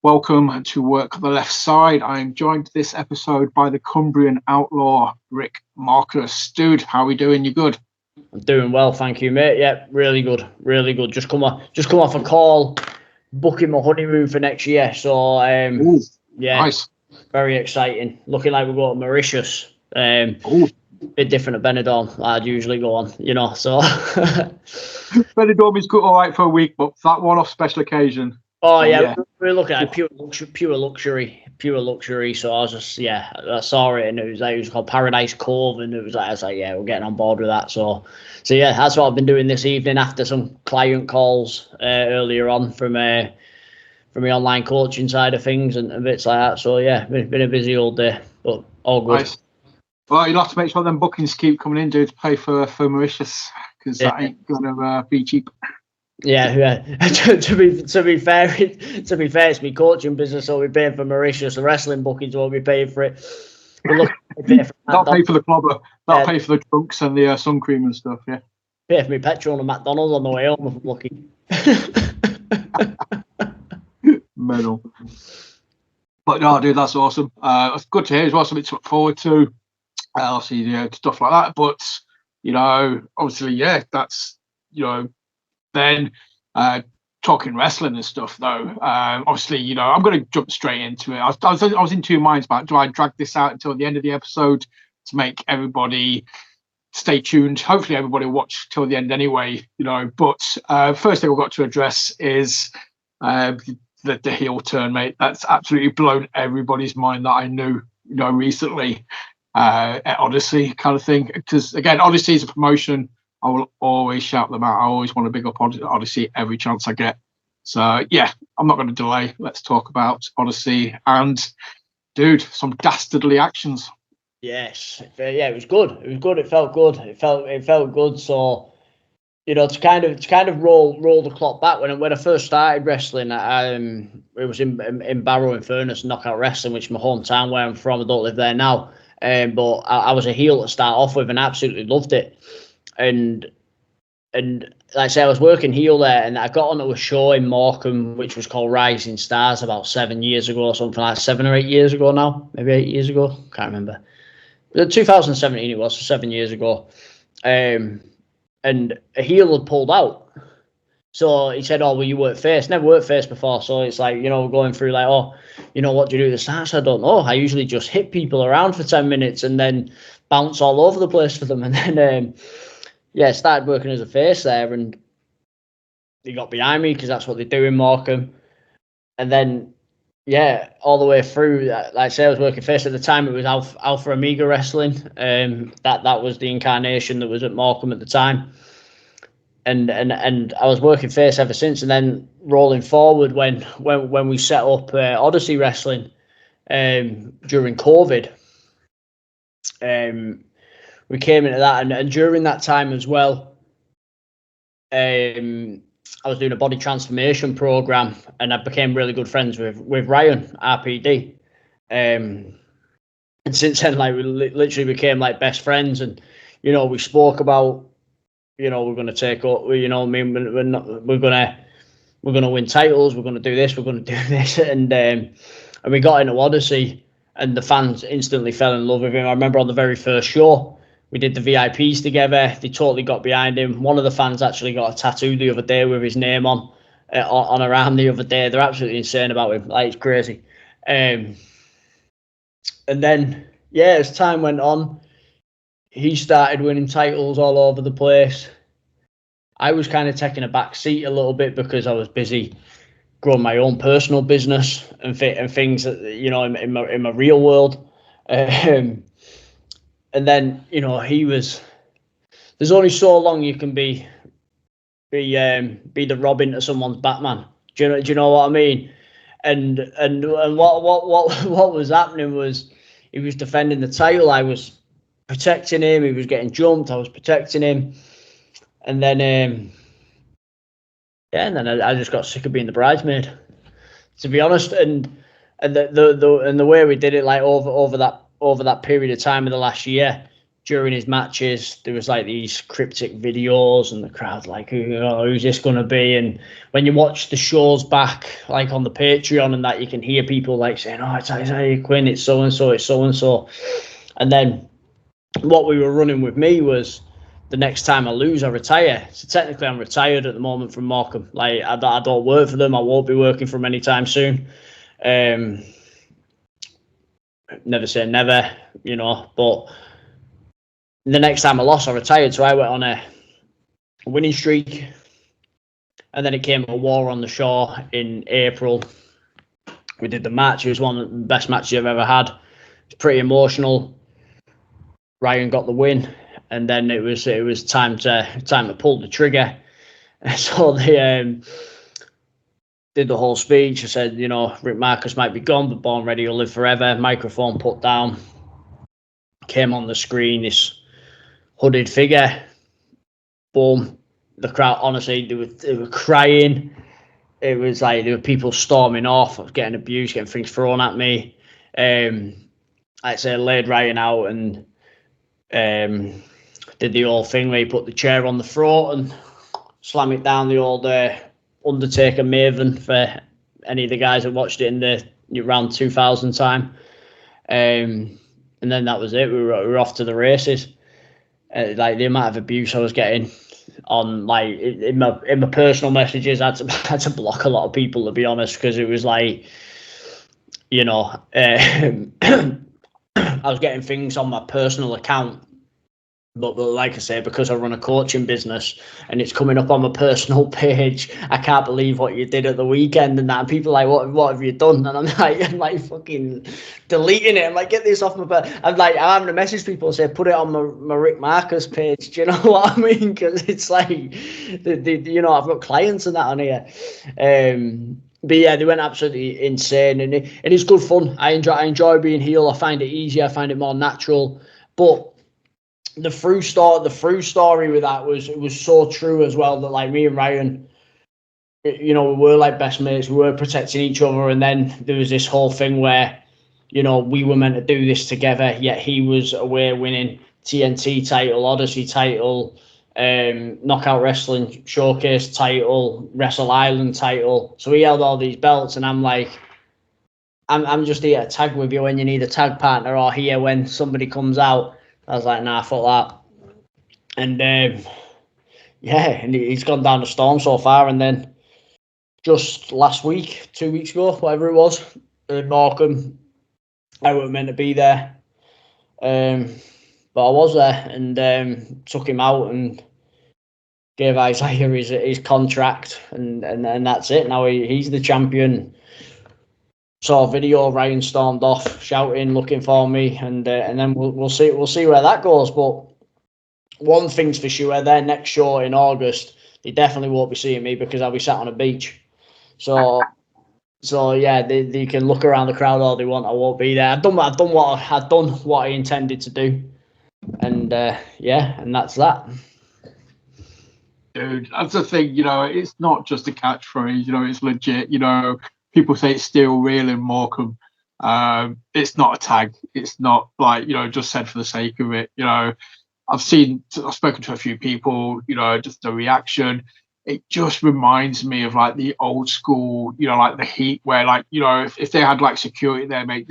Welcome to Work on the Left Side. I am joined this episode by the Cumbrian Outlaw, Rick Markus. Dude, how are we doing? You good? I'm doing well, thank you, mate. Yeah, really good, really good. Just come off a call, booking my honeymoon for next year. So, Ooh, yeah, nice. Very exciting. Looking like we're going to Mauritius. Bit different at Benidorm. I'd usually go on, So Benidorm is good, all right for a week, but that one-off special occasion. Oh yeah, we're looking at pure luxury. So I was just, I saw it and it was called Paradise Cove, and I was like, yeah, we're getting on board with that. So yeah, that's what I've been doing this evening after some client calls earlier on from the online coaching side of things and bits like that. So yeah, been a busy old day, but all good. Nice. Well, you'll have to make sure them bookings keep coming in, dude, to pay for Mauritius, because that ain't gonna be cheap. Yeah. to be fair, it's my coaching business, so we're paying for Mauritius. The wrestling bookings won't be paying for it. That'll pay for the clubber. That'll pay for the trunks and the sun cream and stuff. Yeah. Pay for me petrol and McDonald's on the way home if I'm lucky. Medal. But no, dude, that's awesome. It's good to hear as well. Something to look forward to. Obviously, stuff like that. But obviously, that's Then talking wrestling and stuff, though, obviously, I'm going to jump straight into it. I was in two minds about, do I drag this out until the end of the episode to make everybody stay tuned? Hopefully everybody will watch till the end anyway, But first thing I've got to address is the heel turn, mate. That's absolutely blown everybody's mind that I knew, recently at Odyssey kind of thing. Because, again, Odyssey is a promotion. I will always shout them out. I always want to big up Odyssey every chance I get. So, yeah, I'm not going to delay. Let's talk about Odyssey. And, dude, some dastardly actions. Yes. Yeah, it was good. It felt good. It felt good. So, to kind of roll the clock back, when I first started wrestling, it was in Barrow in Furness, Knockout Wrestling, which is my hometown where I'm from. I don't live there now. But I was a heel to start off with and absolutely loved it. And like I say, I was working heel there, and I got onto a show in Morecambe which was called Rising Stars about 7 years ago, or something like 7 or 8 years ago now, maybe 8 years ago, can't remember. 2017 it was, so 7 years ago. And a heel had pulled out. So he said, well, you work face. Never worked face before. So it's like, going through like, what do you do at the start? So I don't know. I usually just hit people around for 10 minutes and then bounce all over the place for them. And then, started working as a face there, and they got behind me because that's what they do in Morecambe. And then, all the way through, like I say, I was working face at the time. It was Alpha Omega Wrestling. That was the incarnation that was at Morecambe at the time. And I was working face ever since. And then rolling forward, when we set up Odyssey Wrestling during COVID, we came into that, and during that time as well, I was doing a body transformation program, and I became really good friends with Ryan RPD. And since then, like, we literally became like best friends, and we spoke about, we're going to take up, we're going to win titles, we're going to do this, we're going to do this, and we got into Odyssey, and the fans instantly fell in love with him. I remember on the very first show, we did the VIPs together. They totally got behind him. One of the fans actually got a tattoo the other day with his name on a arm the other day. They're absolutely insane about him. Like, it's crazy. And then, as time went on, he started winning titles all over the place. I was kind of taking a back seat a little bit because I was busy growing my own personal business and things that, in my real world. And then, there's only so long you can be the Robin to someone's Batman. Do you know what I mean? And what was happening was, he was defending the title. I was protecting him. He was getting jumped. I was protecting him. And then, I just got sick of being the bridesmaid, to be honest. And the way we did it, like over that period of time of the last year, during his matches, there was like these cryptic videos, and the crowd like, who's this going to be? And when you watch the shows back, like on the Patreon and that, you can hear people like saying, "Oh, it's Isaiah Quinn, it's so and so, it's so and so." And then what we were running with me was, the next time I lose, I retire. So technically, I'm retired at the moment from Morecambe. Like I don't work for them. I won't be working for them anytime soon. Never say never, but the next time I lost, I retired. So I went on a winning streak, and then it came a war on the shore in April. We did the match. It was one of the best matches I've ever had. It's pretty emotional. Ryan got the win, and then it was time to pull the trigger. So they did the whole speech. I said, Rick Markus might be gone, but Born Ready will live forever. Microphone put down. Came on the screen, this hooded figure. Boom. The crowd, honestly, they were crying. It was like there were people storming off. I was getting abused, getting things thrown at me. Like I said, laid Ryan out and did the old thing where he put the chair on the throat and slam it down, the old Undertaker Maven for any of the guys that watched it in the around 2000 time. And then that was it. We were off to the races. Like the amount of abuse I was getting on, like in my personal messages, I had to block a lot of people, to be honest, because it was like, I was getting things on my personal account. But like I say, because I run a coaching business and it's coming up on my personal page, I can't believe what you did at the weekend and that. And people are like, what have you done? And I'm like fucking deleting it. I'm like, get this off my page. I'm having to message people and say, put it on my Rick Markus page. Do you know what I mean? Because it's like, I've got clients and that on here. But yeah, they went absolutely insane, and it's good fun. I enjoy being heel. I find it easy. I find it more natural. But the through story with that was, it was so true as well, that like me and Ryan, we were like best mates. We were protecting each other, and then there was this whole thing where, we were meant to do this together. Yet he was away winning TNT title, Odyssey title, Knockout Wrestling Showcase title, Wrestle Island title. So he held all these belts, and I'm like, I'm just here to tag with you when you need a tag partner, or here when somebody comes out. I was like, nah, fuck that. And and he's gone down the storm so far. And then just last week, 2 weeks ago, whatever it was, in Morecambe, I wasn't meant to be there. But I was there, and took him out and gave Isaiah his contract, and that's it. Now he's the champion. Saw a video, Ryan stormed off, shouting, looking for me, and then we'll see where that goes. But one thing's for sure, their next show in August, they definitely won't be seeing me because I'll be sat on a beach. So yeah, they can look around the crowd all they want. I won't be there. I've done what I intended to do, and and that's that. Dude, that's the thing. It's not just a catchphrase. It's legit. People say it's still real in Morecambe. It's not a tag. It's not like, just said for the sake of it. I've spoken to a few people, just the reaction. It just reminds me of like the old school, like the Heat, where like, if they had like security there, mate,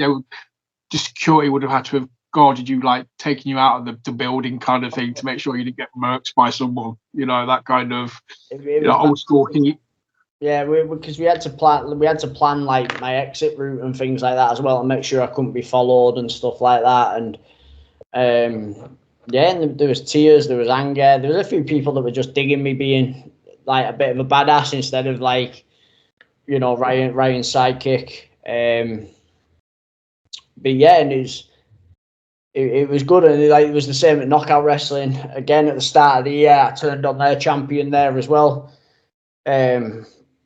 security would have had to have guarded you, like taking you out of the building kind of thing to make sure you didn't get murked by someone, that kind of old school Heat. Yeah, because we had to plan like my exit route and things like that as well, and make sure I couldn't be followed and stuff like that. And and there was tears, there was anger, there was a few people that were just digging me being like a bit of a badass instead of like, Ryan's sidekick. But yeah, and it was good, and like it was the same at Knockout Wrestling. Again, at the start of the year, I turned on their champion there as well.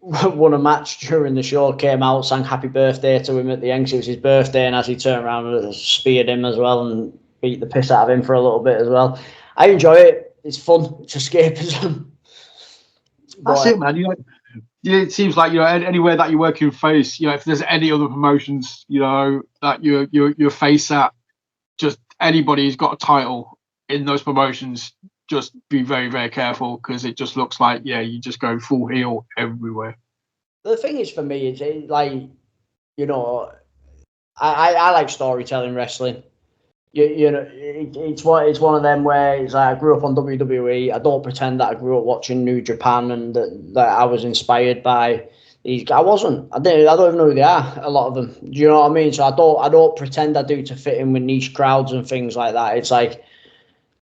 Won a match during the show, came out, sang happy birthday to him at the end because it was his birthday, and as he turned around, speared him as well and beat the piss out of him for a little bit as well. I enjoy it. It's fun. It's escapism. That's it, man. It seems like anywhere that you work your face, if there's any other promotions, that you're face at, just anybody who's got a title in those promotions, just be very, very careful, because it just looks like, you just go full heel everywhere. The thing is, for me, it's like, you know, I like storytelling wrestling. You know, it's one of them where it's like I grew up on WWE. I don't pretend that I grew up watching New Japan and that I was inspired by these. I wasn't. I don't even know who they are. A lot of them. Do you know what I mean? So I don't pretend I do to fit in with niche crowds and things like that. It's like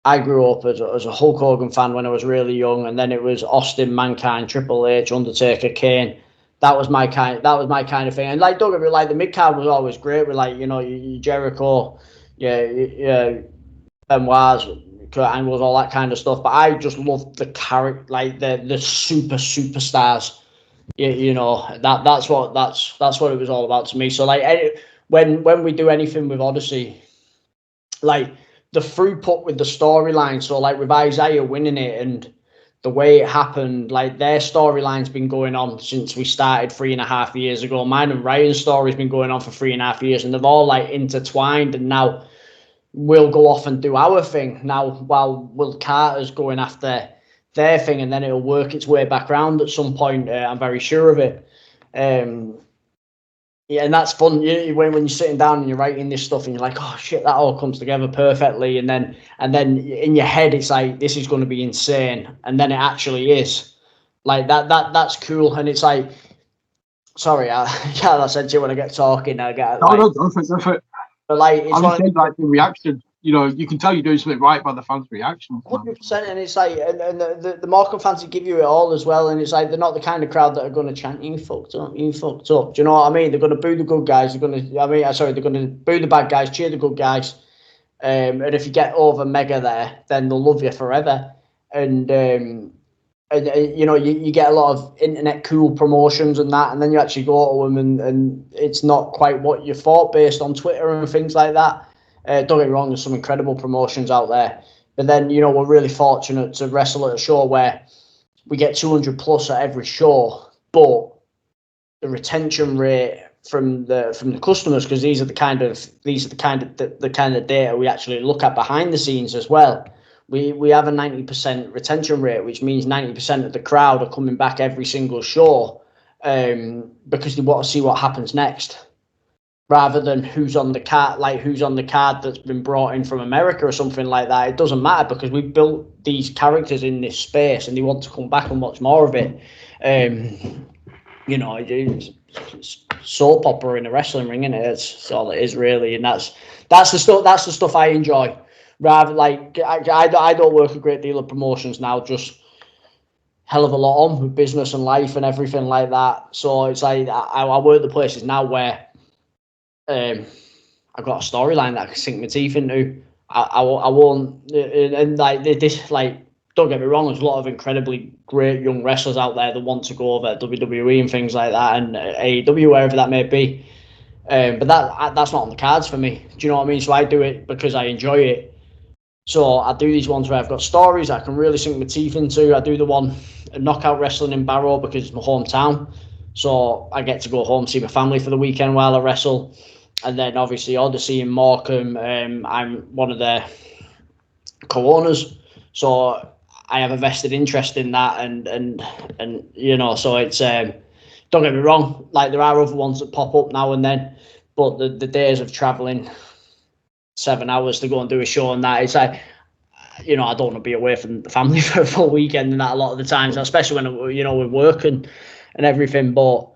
I grew up as a Hulk Hogan fan when I was really young, and then it was Austin, Mankind, Triple H, Undertaker, Kane. That was my kind of thing. And like, don't get me wrong, like the mid card was always great with, like, you know, your Jericho, Benoit's, Kurt Angle's, all that kind of stuff. But I just loved the character, like the superstars. You know, that's what it was all about to me. So like, when we do anything with Odyssey, like the throughput with the storyline. So like with Isaiah winning it and the way it happened, like their storyline's been going on since we started 3.5 years ago. Mine and Ryan's story's been going on for 3.5 years, and they've all like intertwined. And now we'll go off and do our thing now while Will Carter's going after their thing, and then it'll work its way back around at some point. I'm very sure of it. Yeah, and that's fun. When you're sitting down and you're writing this stuff, and you're like, oh shit, that all comes together perfectly. And then in your head, it's like, this is going to be insane, and then it actually is. Like that's cool. And it's like, sorry, I said to you when I get talking, I get like, no, go for it. But like, it's like the reaction. You know, you can tell you're doing something right by the fans' reaction. 100%, and it's like, and the Morecambe fans will give you it all as well, and it's like they're not the kind of crowd that are going to chant, "You fucked up, you fucked up." Do you know what I mean? They're going to boo the good guys. They're going to boo the bad guys, cheer the good guys. And if you get over Mega there, then they'll love you forever. And you know, you get a lot of internet cool promotions and that, and then you actually go to them, and it's not quite what you thought based on Twitter and things like that. Don't get me wrong, there's some incredible promotions out there. But then, you know, we're really fortunate to wrestle at a show where we get 200 plus at every show, but the retention rate from the customers, because these are the kind of data we actually look at behind the scenes as well. We have a 90% retention rate, which means 90% of the crowd are coming back every single show because they want to see what happens next, rather than who's on the card that's been brought in from America or something like that. It doesn't matter, because we've built these characters in this space and they want to come back and watch more of it. You know, it's soap opera in a wrestling ring, and it's all it is really. And that's the stuff I enjoy. Rather, like, I don't work a great deal of promotions now, just hell of a lot on with business and life and everything like that. So it's like I work the places now where I've got a storyline that I can sink my teeth into. I won't, and like this, like, don't get me wrong, there's a lot of incredibly great young wrestlers out there that want to go over WWE and things like that, and AEW, wherever that may be. But that's not on the cards for me. Do you know what I mean? So I do it because I enjoy it. So I do these ones where I've got stories I can really sink my teeth into. I do the one Knockout Wrestling in Barrow because it's my hometown. So I get to go home, see my family for the weekend while I wrestle. And then obviously Odyssey in Morecambe, I'm one of their co-owners. So I have a vested interest in that, and you know, so it's don't get me wrong, like there are other ones that pop up now and then, but the days of traveling 7 hours to go and do a show and that, it's like, you know, I don't want to be away from the family for a full weekend and that a lot of the times, especially when, you know, we're working and everything. But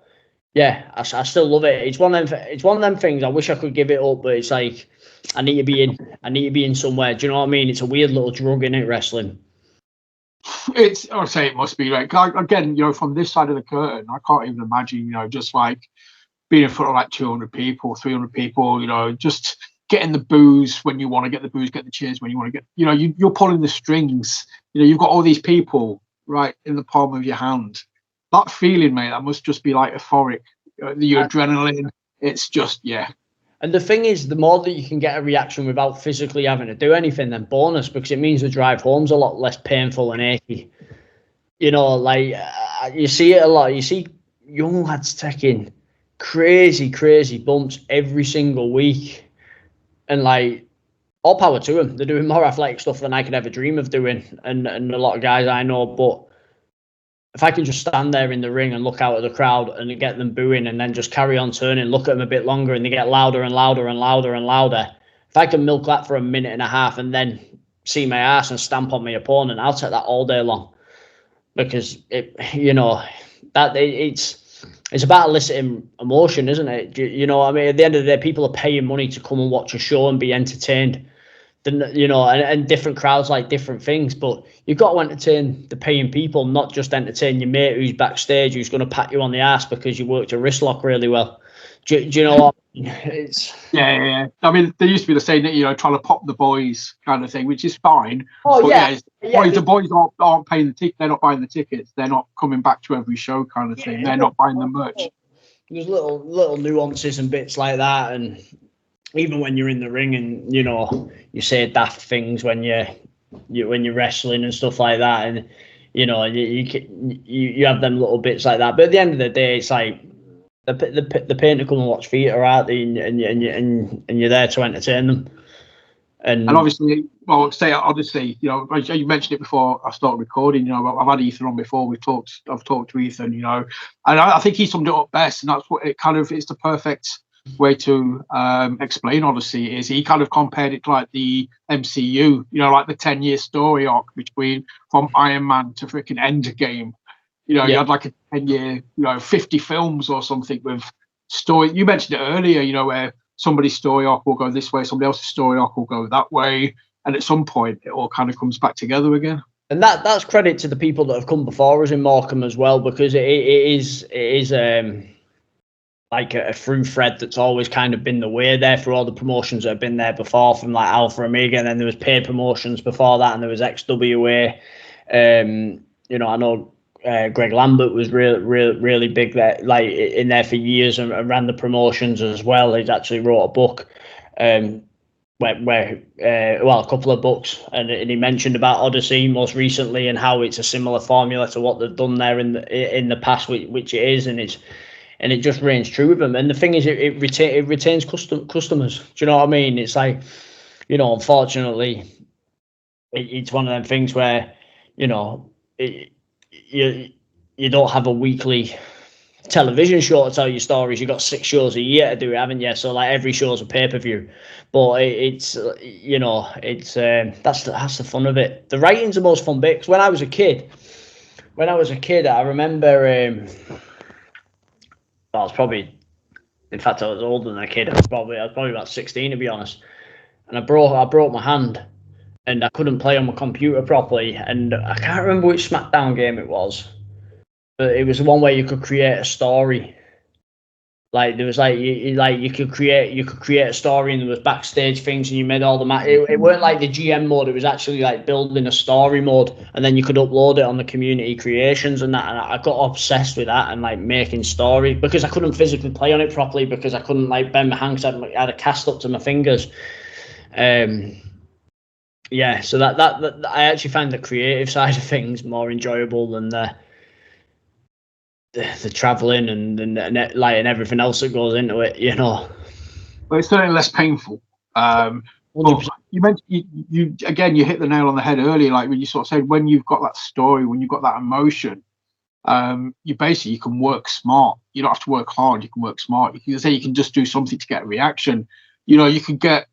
yeah, I still love it. It's one of them things. I wish I could give it up, but it's like I need to be in somewhere. Do you know what I mean? It's a weird little drug, in it, wrestling. I'd say it must be, like, again, you know, from this side of the curtain, I can't even imagine, you know, just like being in front of like 200 people, 300 people, you know, just getting the boos when you want to get the boos, get the cheers when you want to get, you know, you're pulling the strings, you know, you've got all these people right in the palm of your hand. That feeling, mate, that must just be like euphoric. The adrenaline, it's just, yeah. And the thing is, the more that you can get a reaction without physically having to do anything, then bonus, because it means the drive home's a lot less painful and achy. You know, like, you see it a lot. You see young lads taking crazy bumps every single week. And, like, all power to them. They're doing more athletic stuff than I could ever dream of doing, and a lot of guys I know. But if I can just stand there in the ring and look out at the crowd and get them booing, and then just carry on turning, look at them a bit longer, and they get louder and louder and louder and louder. If I can milk that for a minute and a half and then see my ass and stamp on my opponent, I'll take that all day long, because it's about eliciting emotion, isn't it? You know what I mean? At the end of the day, people are paying money to come and watch a show and be entertained. And different crowds like different things, but you've got to entertain the paying people, not just entertain your mate who's backstage who's going to pat you on the ass because you worked your wrist lock really well. Do you know what I mean? It's I mean, there used to be the saying that, trying to pop the boys kind of thing, which is fine. Oh, but the boys aren't paying the ticket. They're not buying the tickets. They're not coming back to every show kind of thing. They're not buying the merch. There's little nuances and bits like that, and even when you're in the ring and you say daft things when you're wrestling and stuff like that, and you have them little bits like that. But at the end of the day, it's like the paying to come and watch theatre, aren't they? And you're there to entertain them. And obviously, well, say Odyssey, you mentioned it before I started recording. I've had Ethan on before. I've talked to Ethan, and I think he summed it up best, and that's what it's the perfect way to explain Odyssey. Is he kind of compared it to like the MCU, like the 10-year story arc from Iron Man to freaking Endgame. You had like a 10-year, 50 films or something with story. You mentioned it earlier, where somebody's story arc will go this way, somebody else's story arc will go that way, and at some point it all kind of comes back together again. And that's credit to the people that have come before us in Morecambe as well, because it is like a through thread that's always kind of been the way there for all the promotions that have been there before, from like Alpha Omega, and then there was paid promotions before that, and there was XWA. I know Greg Lambert was really big there, like in there for years, and ran the promotions as well. He's actually wrote a book, where a couple of books, and he mentioned about Odyssey most recently and how it's a similar formula to what they've done there in the past, which it is, and it just reigns true with them. And the thing is, it retains customers. Do you know what I mean? It's like, unfortunately, it's one of them things where, you don't have a weekly television show to tell your stories. You've got 6 shows a year to do it, haven't you? So like every show's a pay-per-view. But that's the fun of it. The writing's the most fun bit. 'Cause when I was a kid, I remember. I was older than a kid. I was probably about 16, to be honest. And I broke my hand, and I couldn't play on my computer properly. And I can't remember which SmackDown game it was, but it was the one where you could create a story. Like there was you could create a story, and there was backstage things, and you made all the it weren't like the GM mode. It was actually like building a story mode, and then you could upload it on the community creations and that. And I got obsessed with that and like making story, because I couldn't physically play on it properly, because I couldn't like bend my hands. I had a cast up to my fingers. So that I actually find the creative side of things more enjoyable than the traveling and everything else that goes into it, Well, it's certainly less painful. But you mentioned you hit the nail on the head earlier, like when you sort of said, when you've got that story, when you've got that emotion, you can work smart. You don't have to work hard. You can work smart. You can just do something to get a reaction. You can get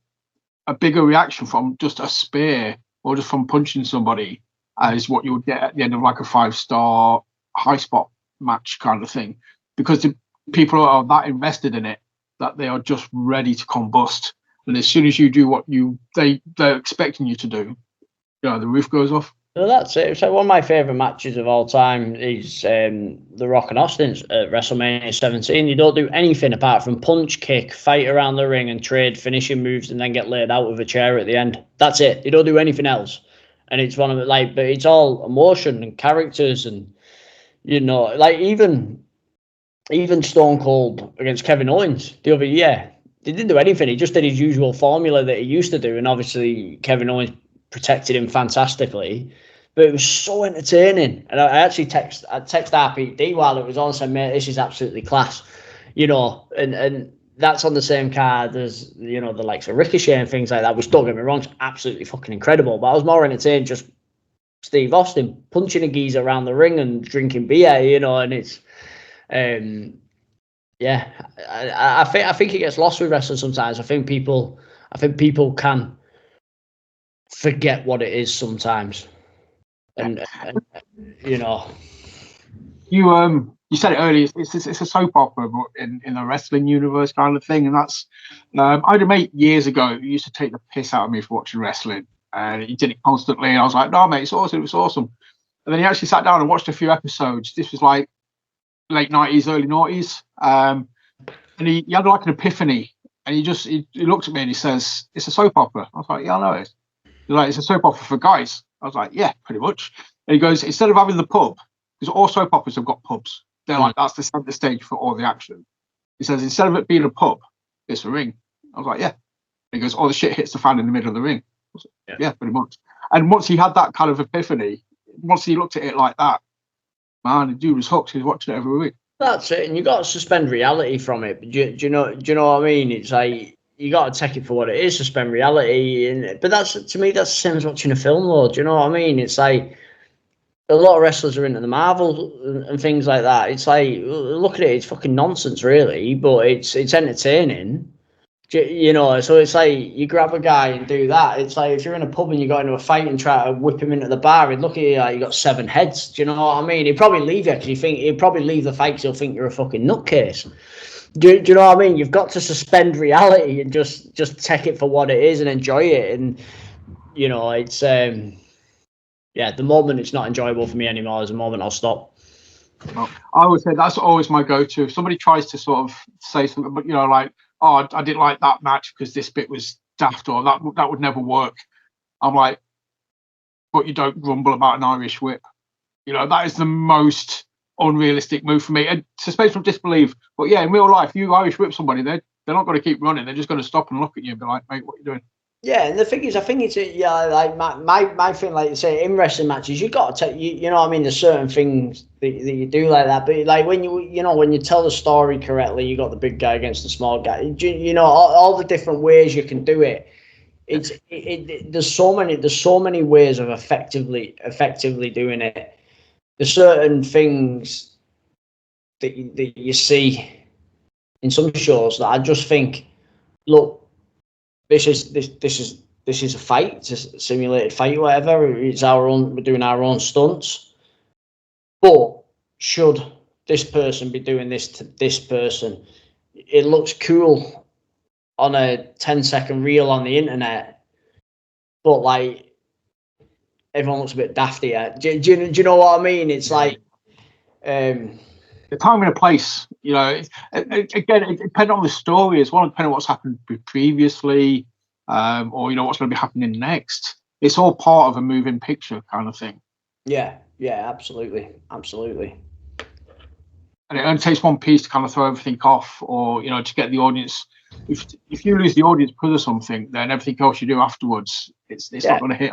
a bigger reaction from just a spear or just from punching somebody as what you would get at the end of like a 5-star high spot match kind of thing, because the people are that invested in it that they are just ready to combust, and as soon as you do what they're expecting you to do, the roof goes off. So that's it. So one of my favourite matches of all time is The Rock and Austin's at WrestleMania 17. You don't do anything apart from punch, kick, fight around the ring, and trade finishing moves, and then get laid out with a chair at the end. That's it. You don't do anything else, and it's one of it. But it's all emotion and characters, and even Stone Cold against Kevin Owens the other year, he didn't do anything. He just did his usual formula that he used to do, and obviously Kevin Owens protected him fantastically. But it was so entertaining, and I actually text RPD while it was on, saying, "Mate, this is absolutely class," and that's on the same card as, you know, the likes of Ricochet and things like that, which, don't get me wrong, is absolutely fucking incredible. But I was more entertained just Steve Austin punching a geezer around the ring and drinking beer, you know, and it's, yeah, I think it gets lost with wrestling sometimes. I think people can forget what it is sometimes, and you know. You said it earlier. It's a soap opera, but in the wrestling universe kind of thing. And that's I had a mate years ago who used to take the piss out of me for watching wrestling, and he did it constantly. And I was like, "No, mate, it's awesome. It's awesome." And then he actually sat down and watched a few episodes. This was like late 90s, early 90s, and he had like an epiphany. And he looked at me and he says, "It's a soap opera." I was like, "Yeah, I know it." He's like, "It's a soap opera for guys." I was like, "Yeah, pretty much." And he goes, "Instead of having the pub, because all soap operas have got pubs. They're like, that's the center stage for all the action." He says, "Instead of it being a pub, it's a ring." I was like, "Yeah." He goes, "All the shit hits the fan in the middle of the ring." I was like, yeah, pretty much. And once he had that kind of epiphany, once he looked at it like that, man, the dude was hooked. He was watching it every week. That's it, and you got to suspend reality from it. Do you know what I mean? It's like you got to take it for what it is, suspend reality. But that's, to me, that's the same as watching a film, though. Do you know what I mean? It's like, a lot of wrestlers are into the Marvel and things like that. It's like, look at it, it's fucking nonsense, really, but it's entertaining. You know, so it's like you grab a guy and do that. It's like if you're in a pub and you got into a fight and try to whip him into the bar, he'd look at you like you got 7 heads. Do you know what I mean? He'd probably leave you because he'd probably leave the fight because he'll think you're a fucking nutcase. Do you know what I mean? You've got to suspend reality and just take it for what it is and enjoy it. And, you know, it's yeah, the moment it's not enjoyable for me anymore is the moment I'll stop. Well, I would say that's always my go-to. If somebody tries to sort of say something, but, you know, like, "Oh, I didn't like that match because this bit was daft," or that would never work. I'm like, "But you don't grumble about an Irish whip." You know, that is the most unrealistic move for me. And suspend from disbelief. But yeah, in real life, you Irish whip somebody, they're not going to keep running. They're just going to stop and look at you and be like, "Mate, what are you doing?" Yeah, and the thing is, I think it's like my thing, like you say, in wrestling matches, you got to take, you know what I mean, there's certain things that you do like that, but like when you tell the story correctly, you got the big guy against the small guy, you know, all the different ways you can do it. There's so many ways of effectively doing it. There's certain things that you see in some shows that I just think, look, this is a fight. It's a simulated fight, or whatever. It's our own. We're doing our own stunts. But should this person be doing this to this person? It looks cool on a 10-second reel on the internet, but like everyone looks a bit dafty. Do you know what I mean? It's like the time and the place. You know, again, it depends on the story as well, depending on what's happened previously, or, you know, what's going to be happening next. It's all part of a moving picture kind of thing. Yeah, absolutely. And it only takes one piece to kind of throw everything off, or, you know, to get the audience. If you lose the audience because of something, then everything else you do afterwards, it's not going to hit.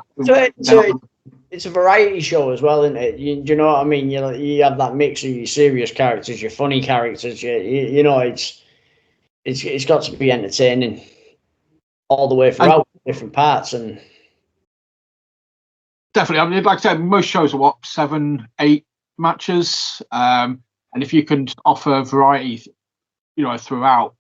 So it's a variety show as well, isn't it? Do you know what I mean? You have that mix of your serious characters, your funny characters. You know, it's got to be entertaining all the way throughout different parts. And definitely, I mean, like I said, most shows are 7-8 matches, and if you can offer variety, you know, throughout,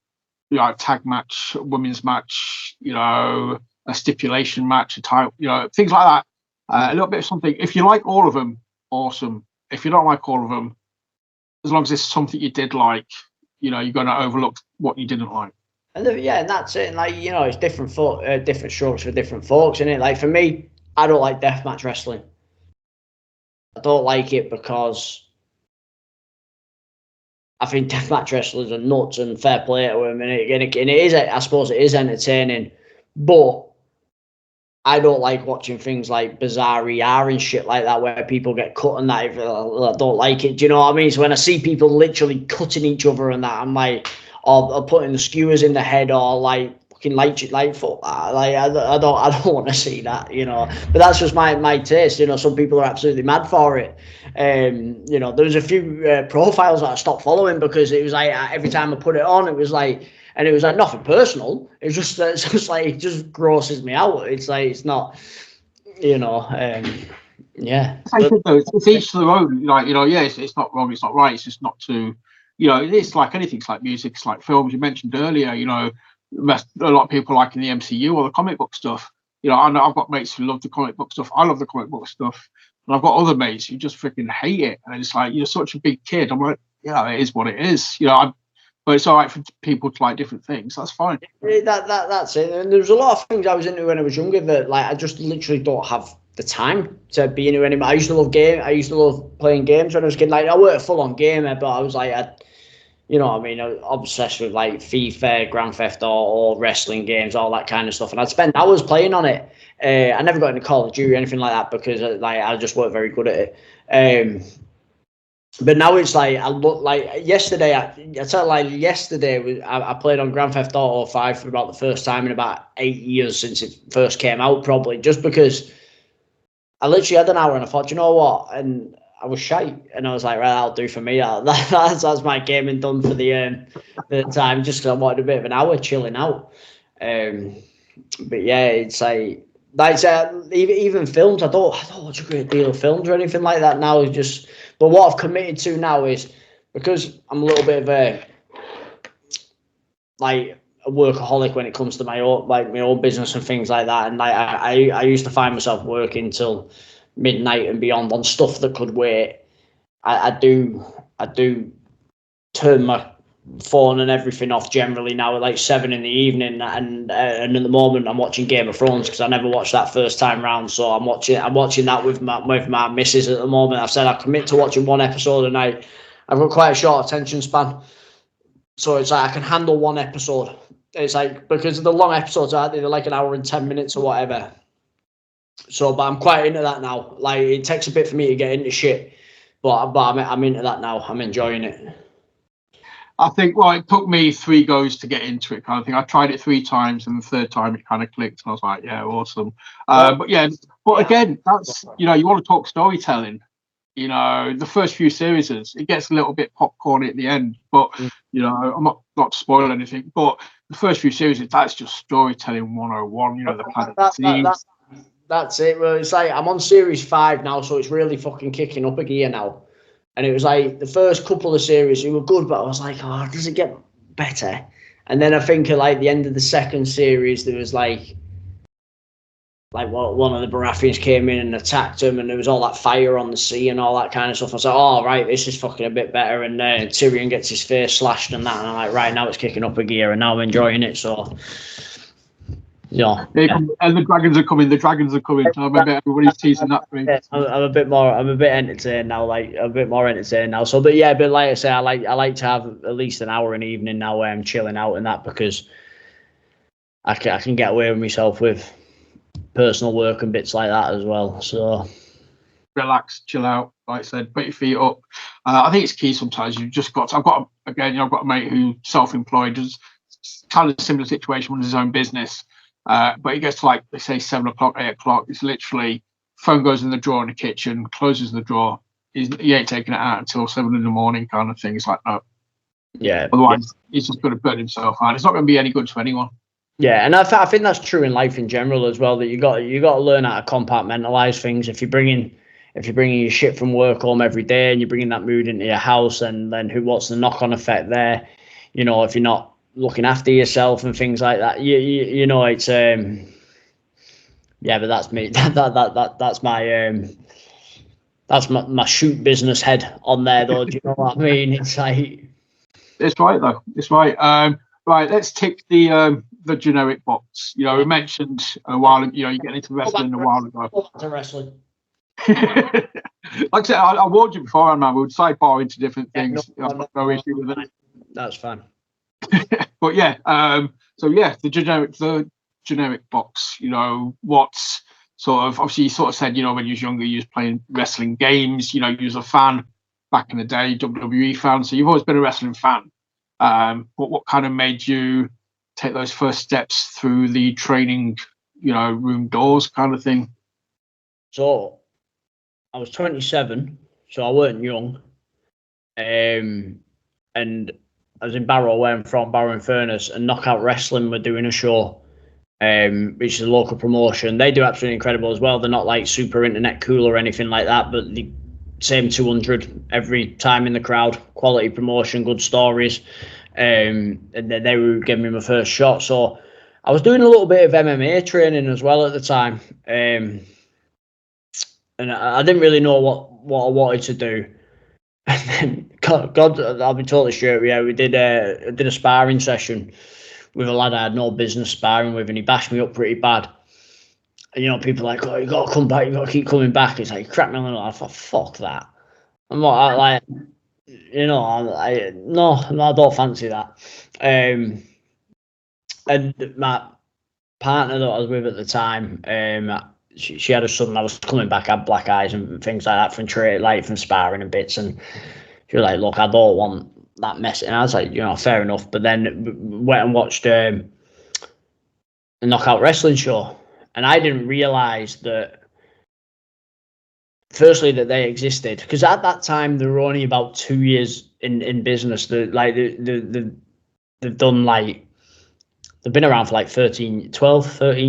you know, a tag match, a women's match, you know, a stipulation match, a title, you know, things like that. A little bit of something. If you like all of them, awesome. If you don't like all of them, as long as it's something you did like, you know, you're going to overlook what you didn't like. And and that's it. And like, you know, it's different strokes for different folks, isn't it? Like for me, I don't like deathmatch wrestling. I don't like it because I think deathmatch wrestlers are nuts, and fair play to them. And it is, I suppose, it is entertaining, but I don't like watching things like Bizarre ER and shit like that, where people get cut and that. I don't like it. Do you know what I mean? So when I see people literally cutting each other and that, I'm like, or putting the skewers in the head, or like fucking like football. Like I don't want to see that, you know. But that's just my taste, you know. Some people are absolutely mad for it. You know, there was a few profiles that I stopped following because it was like every time I put it on, it was like nothing personal. It's just like it just grosses me out. It's like it's not, you know. Yeah, it's each to their own. Like, you know, yeah, it's not wrong, it's not right. It's just not to, you know, it's like anything. It's like music, it's like films. You mentioned earlier, you know, a lot of people like in the MCU or the comic book stuff. You know, I know I've got mates who love the comic book stuff. I love the comic book stuff, and I've got other mates who just freaking hate it. And it's like, you're such a big kid. I'm like, yeah, it is what it is. You know, but it's all right for people to like different things. That's fine. That's it. And there's a lot of things I was into when I was younger that like I just literally don't have the time to be into anymore. I used to love playing games when I was a kid. Like I weren't a full-on gamer, but I was like, you know what I mean, I was obsessed with like FIFA, Grand Theft Auto, wrestling games, all that kind of stuff. And I'd spend hours playing on it. I never got into Call of Duty or anything like that because like I just weren't very good at it. But now it's like I look like yesterday. I played on Grand Theft Auto 5 for about the first time in about 8 years since it first came out, probably just because I literally had an hour and I thought, you know what, and I was shite, and I was like, right, that'll do for me. That's my gaming done for the time, just because I wanted a bit of an hour chilling out. But yeah, it's like even films. I don't watch a great deal of films or anything like that now. It's just, but what I've committed to now is because I'm a little bit of a workaholic when it comes to my own business and things like that. And like I used to find myself working till midnight and beyond on stuff that could wait. I do turn my phone and everything off generally now at like 7 p.m, and at the moment I'm watching Game of Thrones because I never watched that first time round, so I'm watching that with my missus at the moment. I've said I commit to watching one episode a night. I've got quite a short attention span, so it's like I can handle one episode. It's like, because the long episodes are they're like an hour and 10 minutes or whatever. So, but I'm quite into that now. Like it takes a bit for me to get into shit, but I'm into that now. I'm enjoying it. I think, well, it took me 3 goes to get into it, kind of thing. I tried it 3 times, and the third time it kind of clicked, and I was like, yeah, awesome. But again, that's, you know, you want to talk storytelling. You know, the first few series, it gets a little bit popcorny at the end, but you know, I'm not to spoil anything, but the first few series, that's just storytelling 101. You know, the planet. That's it. Well, it's like I'm on series 5 now, so it's really fucking kicking up a gear now. And it was like the first couple of series, were good, but I was like, oh, does it get better? And then I think at like the end of the second series, there was like one of the Baratheons came in and attacked him, and there was all that fire on the sea and all that kind of stuff. I was like, oh, right, this is fucking a bit better. And Tyrion gets his face slashed and that, and I'm like, right, now it's kicking up a gear, and now I'm enjoying it. So, yeah. And the dragons are coming. I remember everybody's teasing that for me. I'm a bit entertained now. Like a bit more entertained now. So, but yeah, but like I say, I like to have at least an hour an evening now where I'm chilling out and that, because I can get away with myself with personal work and bits like that as well. So relax, chill out, like I said, put your feet up. I think it's key sometimes. You've just got to, I've got a mate who's self-employed, does kind of a similar situation, runs his own business, but he gets to, like they say, 7 o'clock, 8 o'clock, it's literally phone goes in the drawer in the kitchen, closes the drawer, he ain't taking it out until 7 a.m. kind of thing. It's like, no, otherwise he's just going to burn himself out. It's not going to be any good to anyone. Yeah, and I think that's true in life in general as well. That you got to learn how to compartmentalize things. If you're bringing your shit from work home every day and you're bringing that mood into your house, and then what's the knock-on effect there? You know, if you're not looking after yourself and things like that, you know, it's yeah. But that's me. That's my shoot business head on there, though. Do you know what I mean? It's like, it's right though. It's right. Right, let's tick the generic box. You know, we mentioned a while. You know, you get into wrestling a while ago. To wrestling. Like I said, I warned you before, man. We would sidebar into different things. I've got no issue with it. That's fine. But yeah, so yeah, the generic box. You know, what's sort of, obviously you sort of said, you know, when you was younger, you was playing wrestling games. You know, you was a fan back in the day, WWE fan. So you've always been a wrestling fan. But what kind of made you take those first steps through the training, room doors kind of thing? So I was 27, so I weren't young. And I was in Barrow, where I'm from, Barrow in Furness, and Knockout Wrestling were doing a show, which is a local promotion. They do absolutely incredible as well. They're not like super internet cool or anything like that, but the same 200 every time in the crowd, quality promotion, good stories. And they were giving me my first shot. So I was doing a little bit of MMA training as well at the time. And I didn't really know what I wanted to do. And then, God, I'll be totally straight with you. We did a sparring session with a lad I had no business sparring with, and he bashed me up pretty bad. And people are like, oh, you got to come back, you got to keep coming back. It's like, crap me on the I thought, fuck that. I'm not like, no, I don't fancy that. And my partner that I was with at the time, she had a son that was coming back, had black eyes and things like that from sparring and bits, and she was like, look, I don't want that mess. And I was like, fair enough. But then went and watched a Knockout Wrestling show, and I didn't realise that, firstly, that they existed, because at that time they were only about 2 years in business. They've done like, they've been around for like 13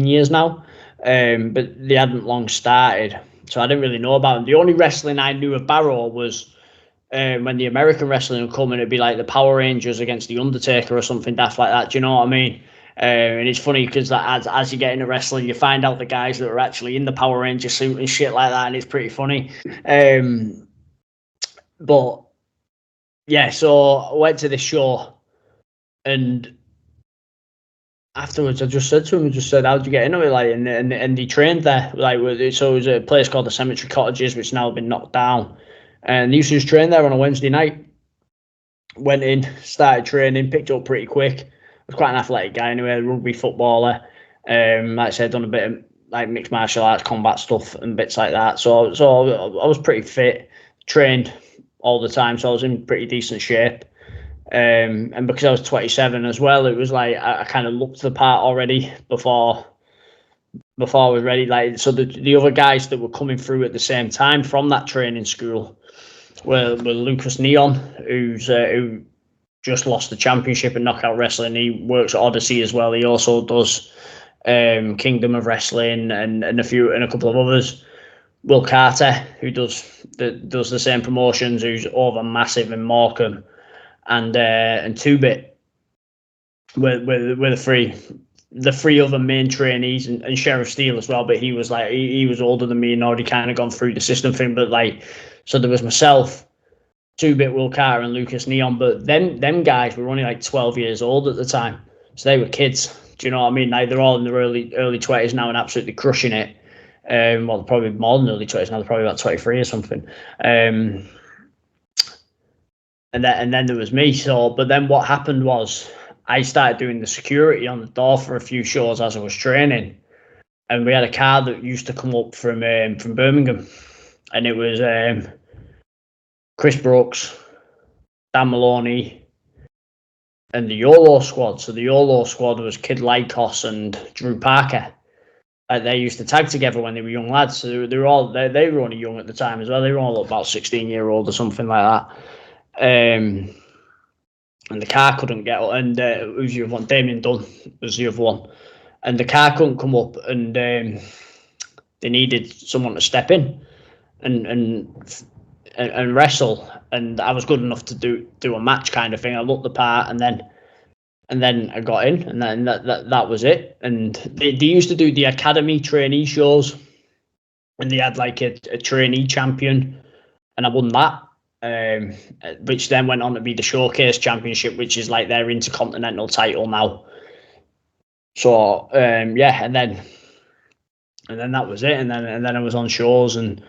years now. But they hadn't long started, so I didn't really know about them. The only wrestling I knew of Barrow was when the American wrestling would come, and it'd be like the Power Rangers against the Undertaker or something daft like that. Do you know what I mean? And it's funny because as you get into wrestling, you find out the guys that are actually in the Power Ranger suit and shit like that, and it's pretty funny. But yeah, so I went to this show, and afterwards, I just said to him, how'd you get into it? Like, and he trained there. Like, so it was a place called the Cemetery Cottages, which now have been knocked down. And he used to just train there on a Wednesday night. Went in, started training, picked up pretty quick. I was quite an athletic guy anyway, rugby footballer. Like I said, done a bit of like mixed martial arts, combat stuff and bits like that. So I was pretty fit, trained all the time, so I was in pretty decent shape. And because I was 27 as well, it was like I kind of looked the part already before I was ready. Like, so the other guys that were coming through at the same time from that training school were Lucas Neon, who just lost the championship in Knockout Wrestling. He works at Odyssey as well. He also does Kingdom of Wrestling and a couple of others. Will Carter, who does the same promotions, who's over massive in Morecambe. And Two-Bit were the three other main trainees, and Sheriff Steele as well, but he was like he was older than me and already kind of gone through the system thing. But like, so there was myself, Two-Bit, Will Carter, and Lucas Neon, but them guys were only like 12 years old at the time, so they were kids. Do you know what I mean? Like, they're all in their early 20s now and absolutely crushing it. Well, probably more than early 20s now. They're probably about 23 or something. And then there was me. So, but then what happened was I started doing the security on the door for a few shows as I was training, and we had a car that used to come up from Birmingham, and it was Chris Brooks, Dan Maloney, and the YOLO squad. So the YOLO squad was Kid Lykos and Drew Parker. They used to tag together when they were young lads. So they were only young at the time as well. They were all about 16-year-old or something like that. And the car couldn't get up, and who's the other one? Damien Dunn was the other one, and the car couldn't come up, and they needed someone to step in and wrestle, and I was good enough to do a match kind of thing. I looked the part, and then I got in, and then that was it. And they used to do the academy trainee shows, and they had like a trainee champion, and I won that. Which then went on to be the Showcase Championship, which is like their intercontinental title now. So yeah, and then that was it, and then I was on shows, and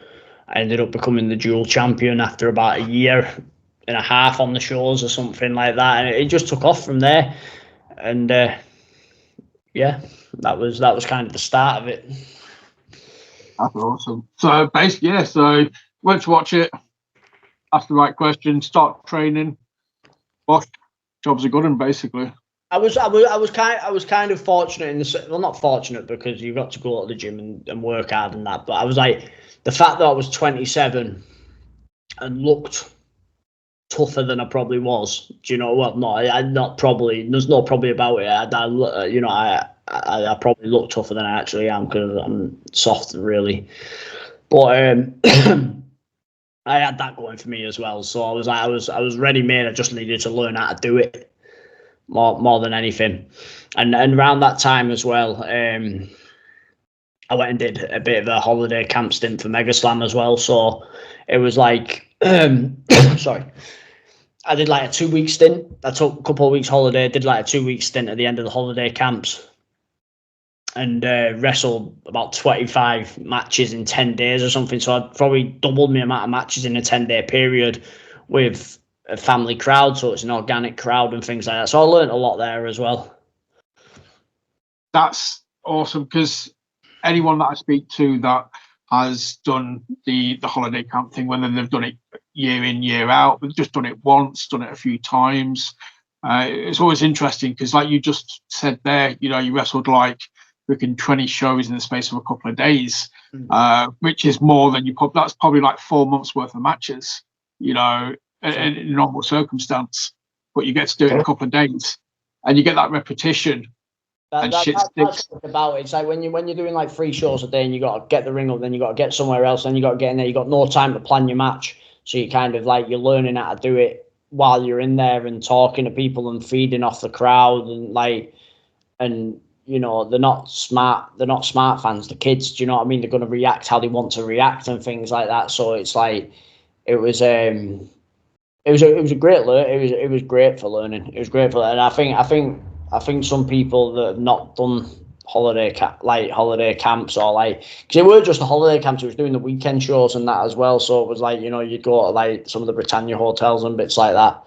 I ended up becoming the dual champion after about a year and a half on the shows or something like that, and it just took off from there. And yeah, that was kind of the start of it. That's awesome. So basically, yeah, so went to watch it, ask the right questions, start training. Bosh, jobs are good, and basically. I was kind of fortunate in the well, not fortunate because you got to go to the gym and work hard and that, but I was like the fact that I was 27 and looked tougher than I probably was. Do you know? Well, no, I not probably. There's no probably about it. I probably look tougher than I actually am because I'm soft, really. But I had that going for me as well. So I was ready made. I just needed to learn how to do it more than anything. And around that time as well, I went and did a bit of a holiday camp stint for MegaSlam as well. So it was like, sorry, I did like a 2-week stint. I took a couple of weeks holiday, did like a 2-week stint at the end of the holiday camps, and wrestled about 25 matches in 10 days or something. So I probably doubled my amount of matches in a 10-day period with a family crowd. So it's an organic crowd and things like that. So I learned a lot there as well. That's awesome, because anyone that I speak to that has done the holiday camp thing, whether they've done it year in, year out, but just done it once, done it a few times, it's always interesting because, like you just said there, you know, you wrestled like freaking 20 shows in the space of a couple of days, which is more than that's probably like 4 months worth of matches, you know, in normal circumstance, but you get to do it in a couple of days and you get that repetition. That's about it. It's like when you're doing like 3 shows a day and you got to get the ring up, then you got to get somewhere else, then you got to get in there. You got no time to plan your match, so you kind of like you're learning how to do it while you're in there and talking to people and feeding off the crowd and you know they're not smart fans. The kids, do you know what I mean? They're going to react how they want to react and things like that. So it's like it was a great it was great for learning. It was great for, and I think some people that have not done holiday camps or like, because it weren't just the holiday camps, it was doing the weekend shows and that as well. So it was like, you know, you'd go to like some of the Britannia hotels and bits like that.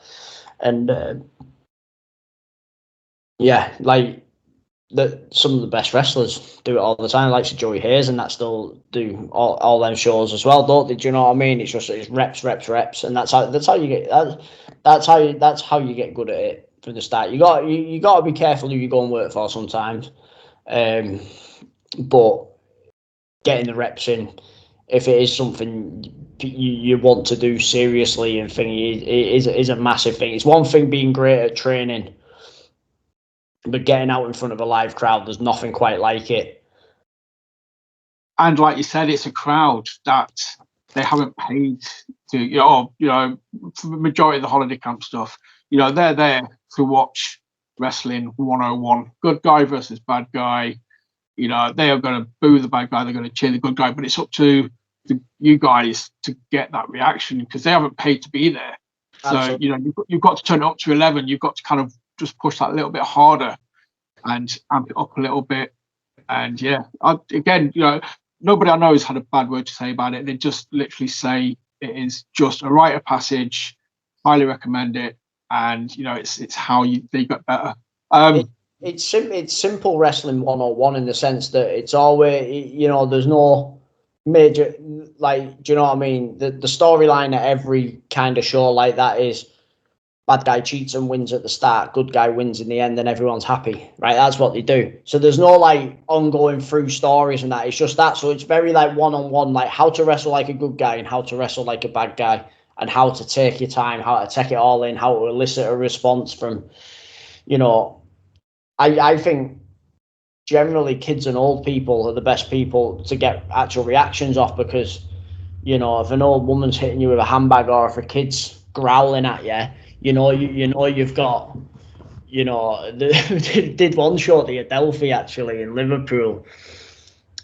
And yeah, like some of the best wrestlers do it all the time, like Joey Hayes and that still do all them shows as well, don't they? Do you know what I mean? It's reps, and that's how you get that's how you get good at it. From the start, you got to be careful who you go and work for sometimes, but getting the reps in, if it is something you want to do seriously and thing, is a massive thing. It's one thing being great at training, but getting out in front of a live crowd, there's nothing quite like it. And like you said, it's a crowd that they haven't paid to, you know, for the majority of the holiday camp stuff, you know, they're there to watch wrestling 101, good guy versus bad guy. You know, they are going to boo the bad guy, they're going to cheer the good guy, but it's up to you guys to get that reaction because they haven't paid to be there. Absolutely. So, you know, you've got to turn it up to 11. You've got to kind of just push that a little bit harder and amp it up a little bit. And yeah, again, you know, nobody I know has had a bad word to say about it. They just literally say it is just a rite of passage. Highly recommend it. And you know, it's how they get better. It's simple wrestling 101 in the sense that it's always, you know, there's no major, like, do you know what I mean? The storyline at every kind of show like that is bad guy cheats and wins at the start, good guy wins in the end, and everyone's happy, right? That's what they do. So there's no like ongoing through stories and that. It's just that. So it's very like one-on-one, like how to wrestle like a good guy and how to wrestle like a bad guy, and how to take your time, how to take it all in, how to elicit a response from, you know, I think generally kids and old people are the best people to get actual reactions off, because, you know, if an old woman's hitting you with a handbag or if a kid's growling at you, you know you've got, you know, did one show at the Adelphi actually in Liverpool,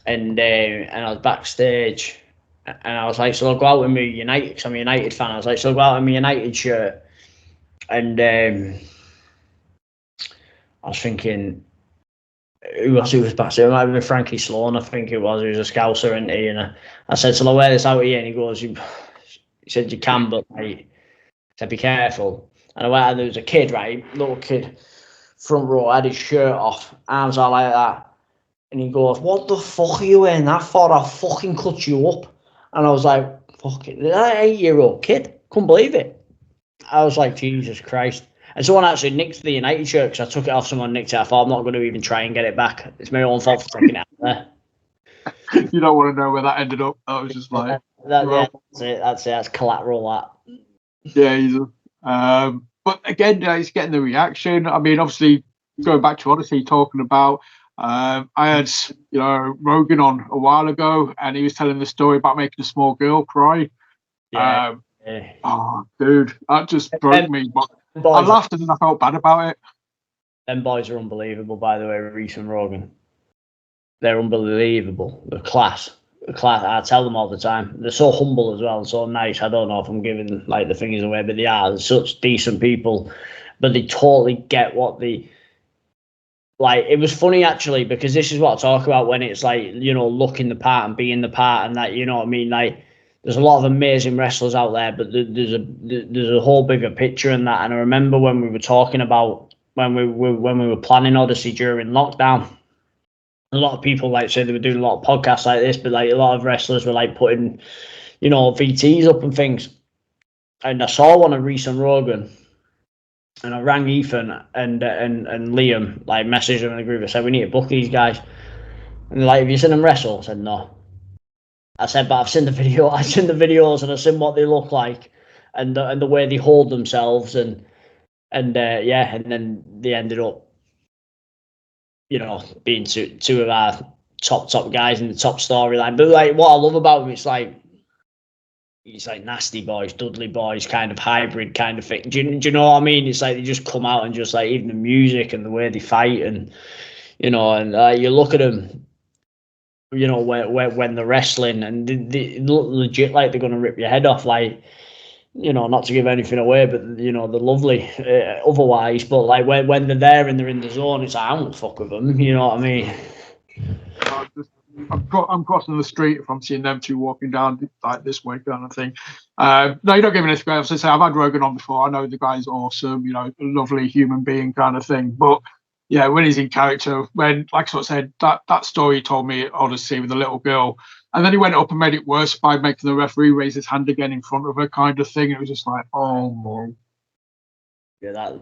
and I was backstage. And I was like, so I'll go out with me United, because I'm a United fan. I was like, so I'll go out in my United shirt. And I was thinking, who was back there? It might have been Frankie Sloan, I think it was. He was a Scouser, isn't he? And I said, so I'll wear this out here. And he goes, he said, you can, but like, I said, be careful. And I went out, and there was a kid, right? Little kid, front row, had his shirt off, arms all like that. And he goes, what the fuck are you wearing that for? I'll fucking cut you up. And I was like, fuck it, that 8-year-old kid, couldn't believe it. I was like, Jesus Christ. And someone actually nicked the United shirt because I took it off. Someone nicked it. I thought I'm not going to even try and get it back. It's my own fault for taking it out there. You don't want to know where that ended up. I was just like, yeah, that's it. That's collateral. That. Yeah, but again, he's getting the reaction. I mean, obviously, going back to Odyssey, talking about, I had Rogan on a while ago, and he was telling the story about making a small girl cry. Yeah. Oh, dude, that just broke me. But I laughed and then I felt bad about it. Them boys are unbelievable, by the way, Reese and Rogan. They're unbelievable. The class. I tell them all the time. They're so humble as well, and so nice. I don't know if I'm giving like the fingers away, but they are. They're such decent people. But they totally get what the like. It was funny actually, because this is what I talk about when it's like, looking the part and being the part, and that, you know what I mean. Like, there's a lot of amazing wrestlers out there, but there's a whole bigger picture in that. And I remember when we were talking about when we were planning Odyssey during lockdown. A lot of people say they were doing a lot of podcasts like this, but a lot of wrestlers were putting, VTs up and things. And I saw one of Reese and Rogan, and I rang Ethan and Liam, messaged them in the group. I said, we need to book these guys. And they're like, have you seen them wrestle? I said, no. I said, but I've seen the video. I've seen the videos and I've seen what they look like, and the way they hold themselves, and then they ended up, being two of our top guys in the top storyline. But what I love about him, it's Nasty Boys, Dudley Boys, kind of hybrid kind of thing. Do you know what I mean? It's they just come out and just even the music and the way they fight, and and you look at them, when they're wrestling, and they look legit like they're going to rip your head off, not to give anything away, but they're lovely otherwise. But when they're there and they're in the zone, it's I won't fuck with them. You know what I mean? I'm crossing the street if I'm seeing them two walking down this way, kind of thing. No, you're not giving this guy. As I say, I've had Rogan on before. I know the guy's awesome. A lovely human being, kind of thing. But yeah, when he's in character, when I said, that story he told me at Odyssey with the little girl. And then he went up and made it worse by making the referee raise his hand again in front of her, kind of thing. It was just oh my. Yeah,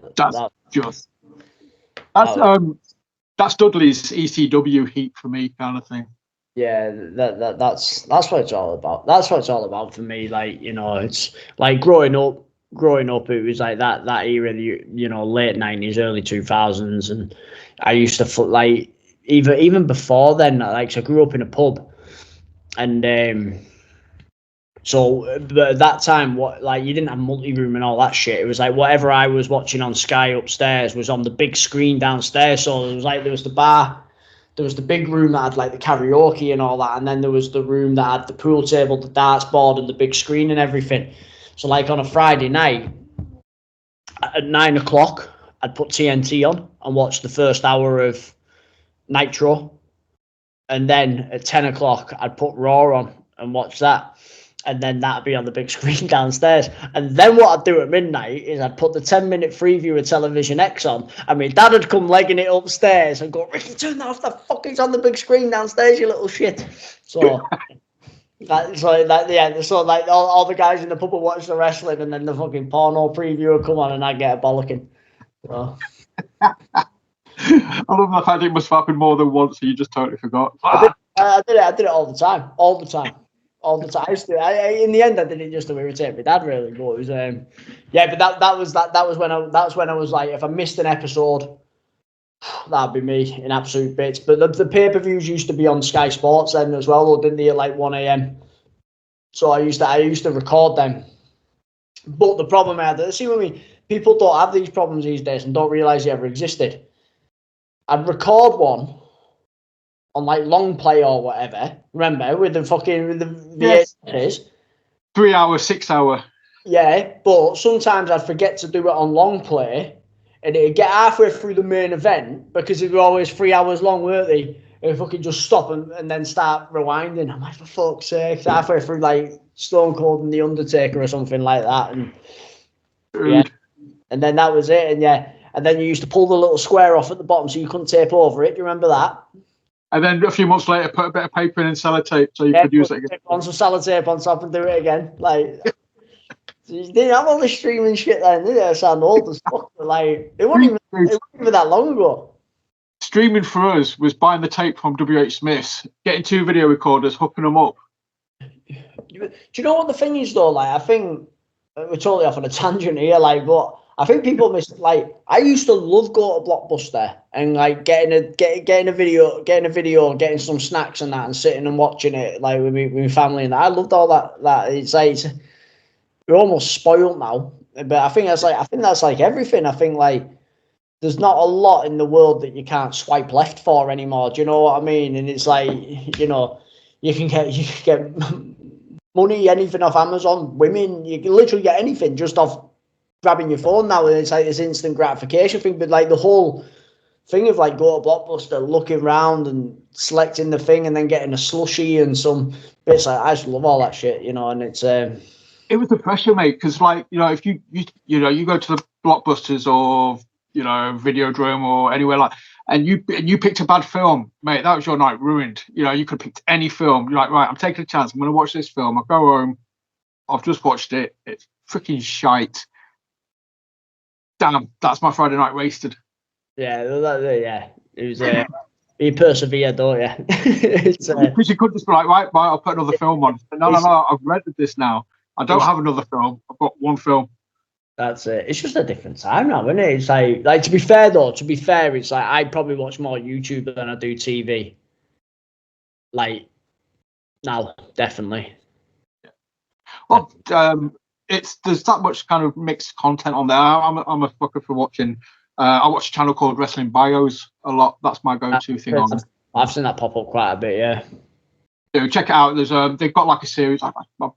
that's Dudley's ECW heat for me, kind of thing. Yeah, that's what it's all about. That's what it's all about for me. It's growing up. It was that era, late 90s, early 2000s, and I used to even before then. So I grew up in a pub. And so at that time, you didn't have multi-room and all that shit. It was whatever I was watching on Sky upstairs was on the big screen downstairs. So it was there was the bar, there was the big room that had the karaoke and all that, and then there was the room that had the pool table, the darts board, and the big screen and everything. So on a Friday night at 9 o'clock, I'd put TNT on and watch the first hour of Nitro. And then at 10 o'clock, I'd put Raw on and watch that. And then that'd be on the big screen downstairs. And then what I'd do at midnight is I'd put the 10-minute freeview of Television X on. And my dad would come legging it upstairs and go, Ricky, turn that off. The fuck is on the big screen downstairs, you little shit. So, all the guys in the pub would watch the wrestling, and then the fucking porno preview would come on and I'd get a bollocking. So. I love the fact it must have happened more than once, so you just totally forgot. I did it all the time. In the end, I did it just to irritate my dad, really. But it was, but that was when I was if I missed an episode, that'd be me in absolute bits. But the pay-per-views used to be on Sky Sports then as well, or didn't they, at 1 a.m. So I used to record them. But the problem I had, people don't have these problems these days and don't realise they ever existed. I'd record one on long play or whatever. Remember, with the VHS. 3 hour, 6 hour. Yeah, but sometimes I'd forget to do it on long play, and it'd get halfway through the main event because they were always 3 hours long, weren't they? And fucking just stop and then start rewinding. I'm like, for fuck's sake, halfway through Stone Cold and The Undertaker or something like that, and yeah, and then that was it, and then you used to pull the little square off at the bottom so you couldn't tape over it. Do you remember that? And then a few months later, put a bit of paper in and sellotape so you could use it again. On some sellotape on top and do it again. You didn't have all this streaming shit then, did it? I sound old as fuck. But like, it wasn't even that long ago. Streaming for us was buying the tape from WH Smith's, getting 2 video recorders, hooking them up. Do you know what the thing is though? Like, I think we're totally off on a tangent here. Like, but I think people miss. Like, I used to love going to Blockbuster and like getting a video, getting some snacks and that, and sitting and watching it like with my family and that. I loved all that. That it's like we're almost spoiled now. But I think that's like everything. I think like there's not a lot in the world that you can't swipe left for anymore. Do you know what I mean? And it's like, you know, you can get money, anything off Amazon, women, you can literally get anything just off grabbing your phone now. And it's like this instant gratification thing. But like the whole thing of like go to Blockbuster, looking around and selecting the thing and then getting a slushie and some bits, like I just love all that shit, you know. And it's it was the pressure, mate, because like, you know, if you go to the Blockbusters or, you know, Videodrome or anywhere like, and you picked a bad film, mate, that was your night ruined. You know, you could have picked any film. You're like, right, I'm taking a chance. I'm going to watch this film. I go home. I've just watched it. It's freaking shite. Damn, that's my Friday night wasted. Yeah. It was you persevere, don't you? Because you could just be like, right, I'll put another film on. But no, I've rented this now. I don't have another film. I've got one film. That's it. It's just a different time now, isn't it? It's like to be fair, it's like I probably watch more YouTube than I do TV. Like now, definitely. Well, there's that much kind of mixed content on there. I'm a fucker for watching. I watch a channel called Wrestling Bios a lot. That's my go-to thing on. I've seen that pop up quite a bit, yeah. Check it out. There's they've got like a series. I'm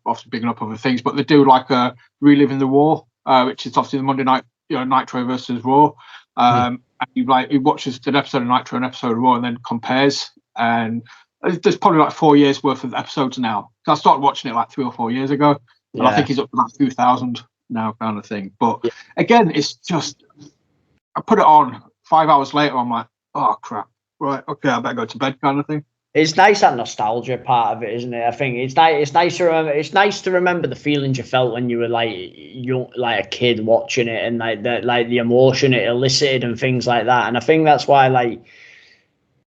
obviously picking up other things, but they do like a Reliving the War, which is obviously the Monday night, you know, Nitro versus Raw. And he watches an episode of Nitro and an episode of Raw, and then compares. And there's probably like 4 years worth of episodes now. I started watching it like 3 or 4 years ago, and I think he's up to about 2,000 now, kind of thing. But again, it's just I put it on 5 hours later. I'm like, oh crap, right, okay, I better go to bed, kind of thing. It's nice, that nostalgia part of it, isn't it? I think it's nice to remember. It's nice to remember the feelings you felt when you were like a kid watching it, and like the emotion it elicited and things like that. And I think that's why, like,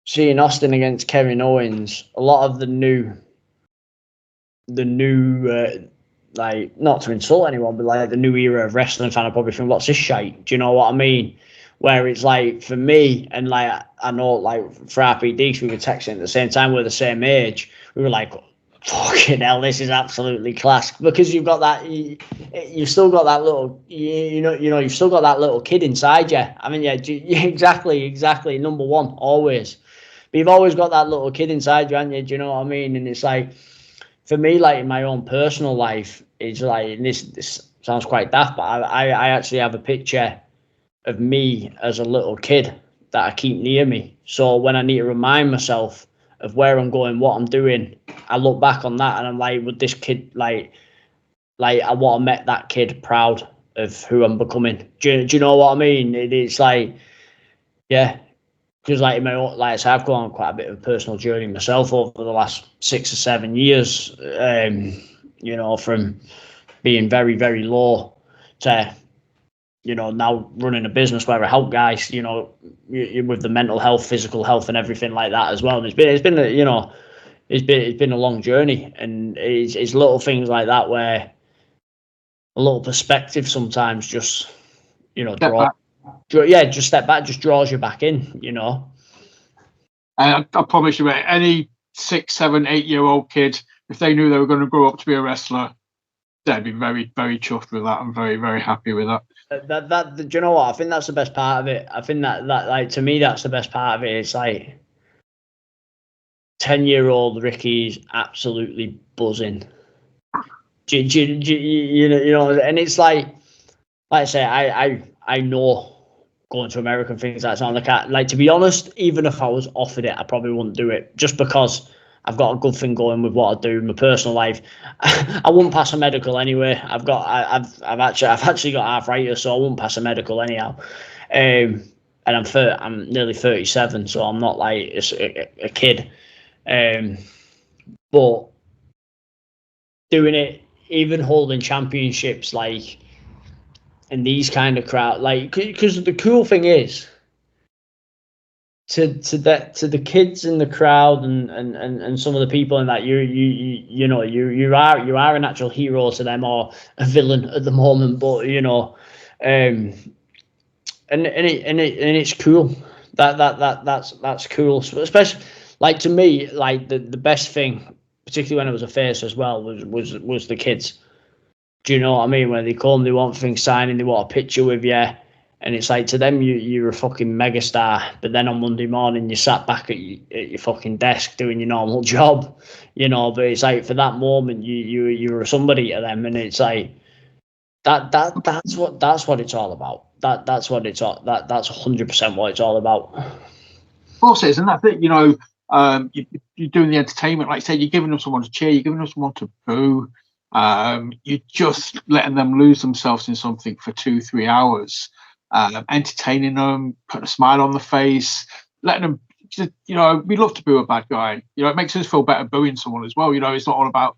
seeing Austin against Kevin Owens, a lot of the new like, not to insult anyone, but like the new era of wrestling fan, I probably think, what's this shite? Do you know what I mean? Where it's like, for me, and like I know, like for RPD, we were texting at the same time, we're the same age. We were like, fucking hell, this is absolutely class, because you've got that, you've still got that little, you've still got that little kid inside you. I mean, yeah, exactly. Number one, always. But you've always got that little kid inside you, haven't you? Do you know what I mean? And it's like, for me, like in my own personal life, it's like, and this sounds quite daft, but I actually have a picture of me as a little kid that I keep near me. So when I need to remind myself of where I'm going, what I'm doing, I look back on that and I'm like, would this kid, like I want to make that kid proud of who I'm becoming. Do you know what I mean? It's like, yeah, because like in my own, like I said, I've gone on quite a bit of a personal journey myself over the last 6 or 7 years. You know, from being very, very low to, you know, now running a business where I help guys, you know, with the mental health, physical health, and everything like that as well. And it's been a, you know, it's been a long journey, and it's little things like that where a little perspective sometimes just, you know, just step back, just draws you back in, you know. And I promise you, mate, any 6, 7, 8-year-old kid, if they knew they were going to grow up to be a wrestler, they'd be very, very chuffed with that. I'm very, very happy with that. That do you know what? I think that's the best part of it. I think that like, to me, that's the best part of it. It's like 10-year-old Ricky's absolutely buzzing. You know, and it's like I say, I know going to America and things like that. Like, to be honest, even if I was offered it, I probably wouldn't do it, just because I've got a good thing going with what I do in my personal life. I wouldn't pass a medical anyway. I've actually got arthritis, so I wouldn't pass a medical anyhow. And I'm nearly 37, so I'm not like a kid. But doing it, even holding championships, like in these kind of crowd, like, because the cool thing is to the kids in the crowd and some of the people in that, you know, you are an actual hero to them, or a villain at the moment, but you know, and it's cool. That's cool. So especially, like, to me, like the best thing, particularly when I was a face as well, was the kids. Do you know what I mean? When they come, they want things signing, they want a picture with you, and it's like, to them, you're a fucking megastar. But then on Monday morning, you sat back at your fucking desk doing your normal job, you know. But it's like, for that moment, you're somebody to them, and it's like that's what it's all about. That's what it's all. That's 100% what it's all about. Of course it is, and that's it. You know, you're doing the entertainment. Like I said, you're giving them someone to cheer, you're giving them someone to boo. You're just letting them lose themselves in something for 2-3 hours, entertaining them, putting a smile on the face, letting them. Just, you know, we love to boo a bad guy. You know, it makes us feel better booing someone as well. You know, it's not all about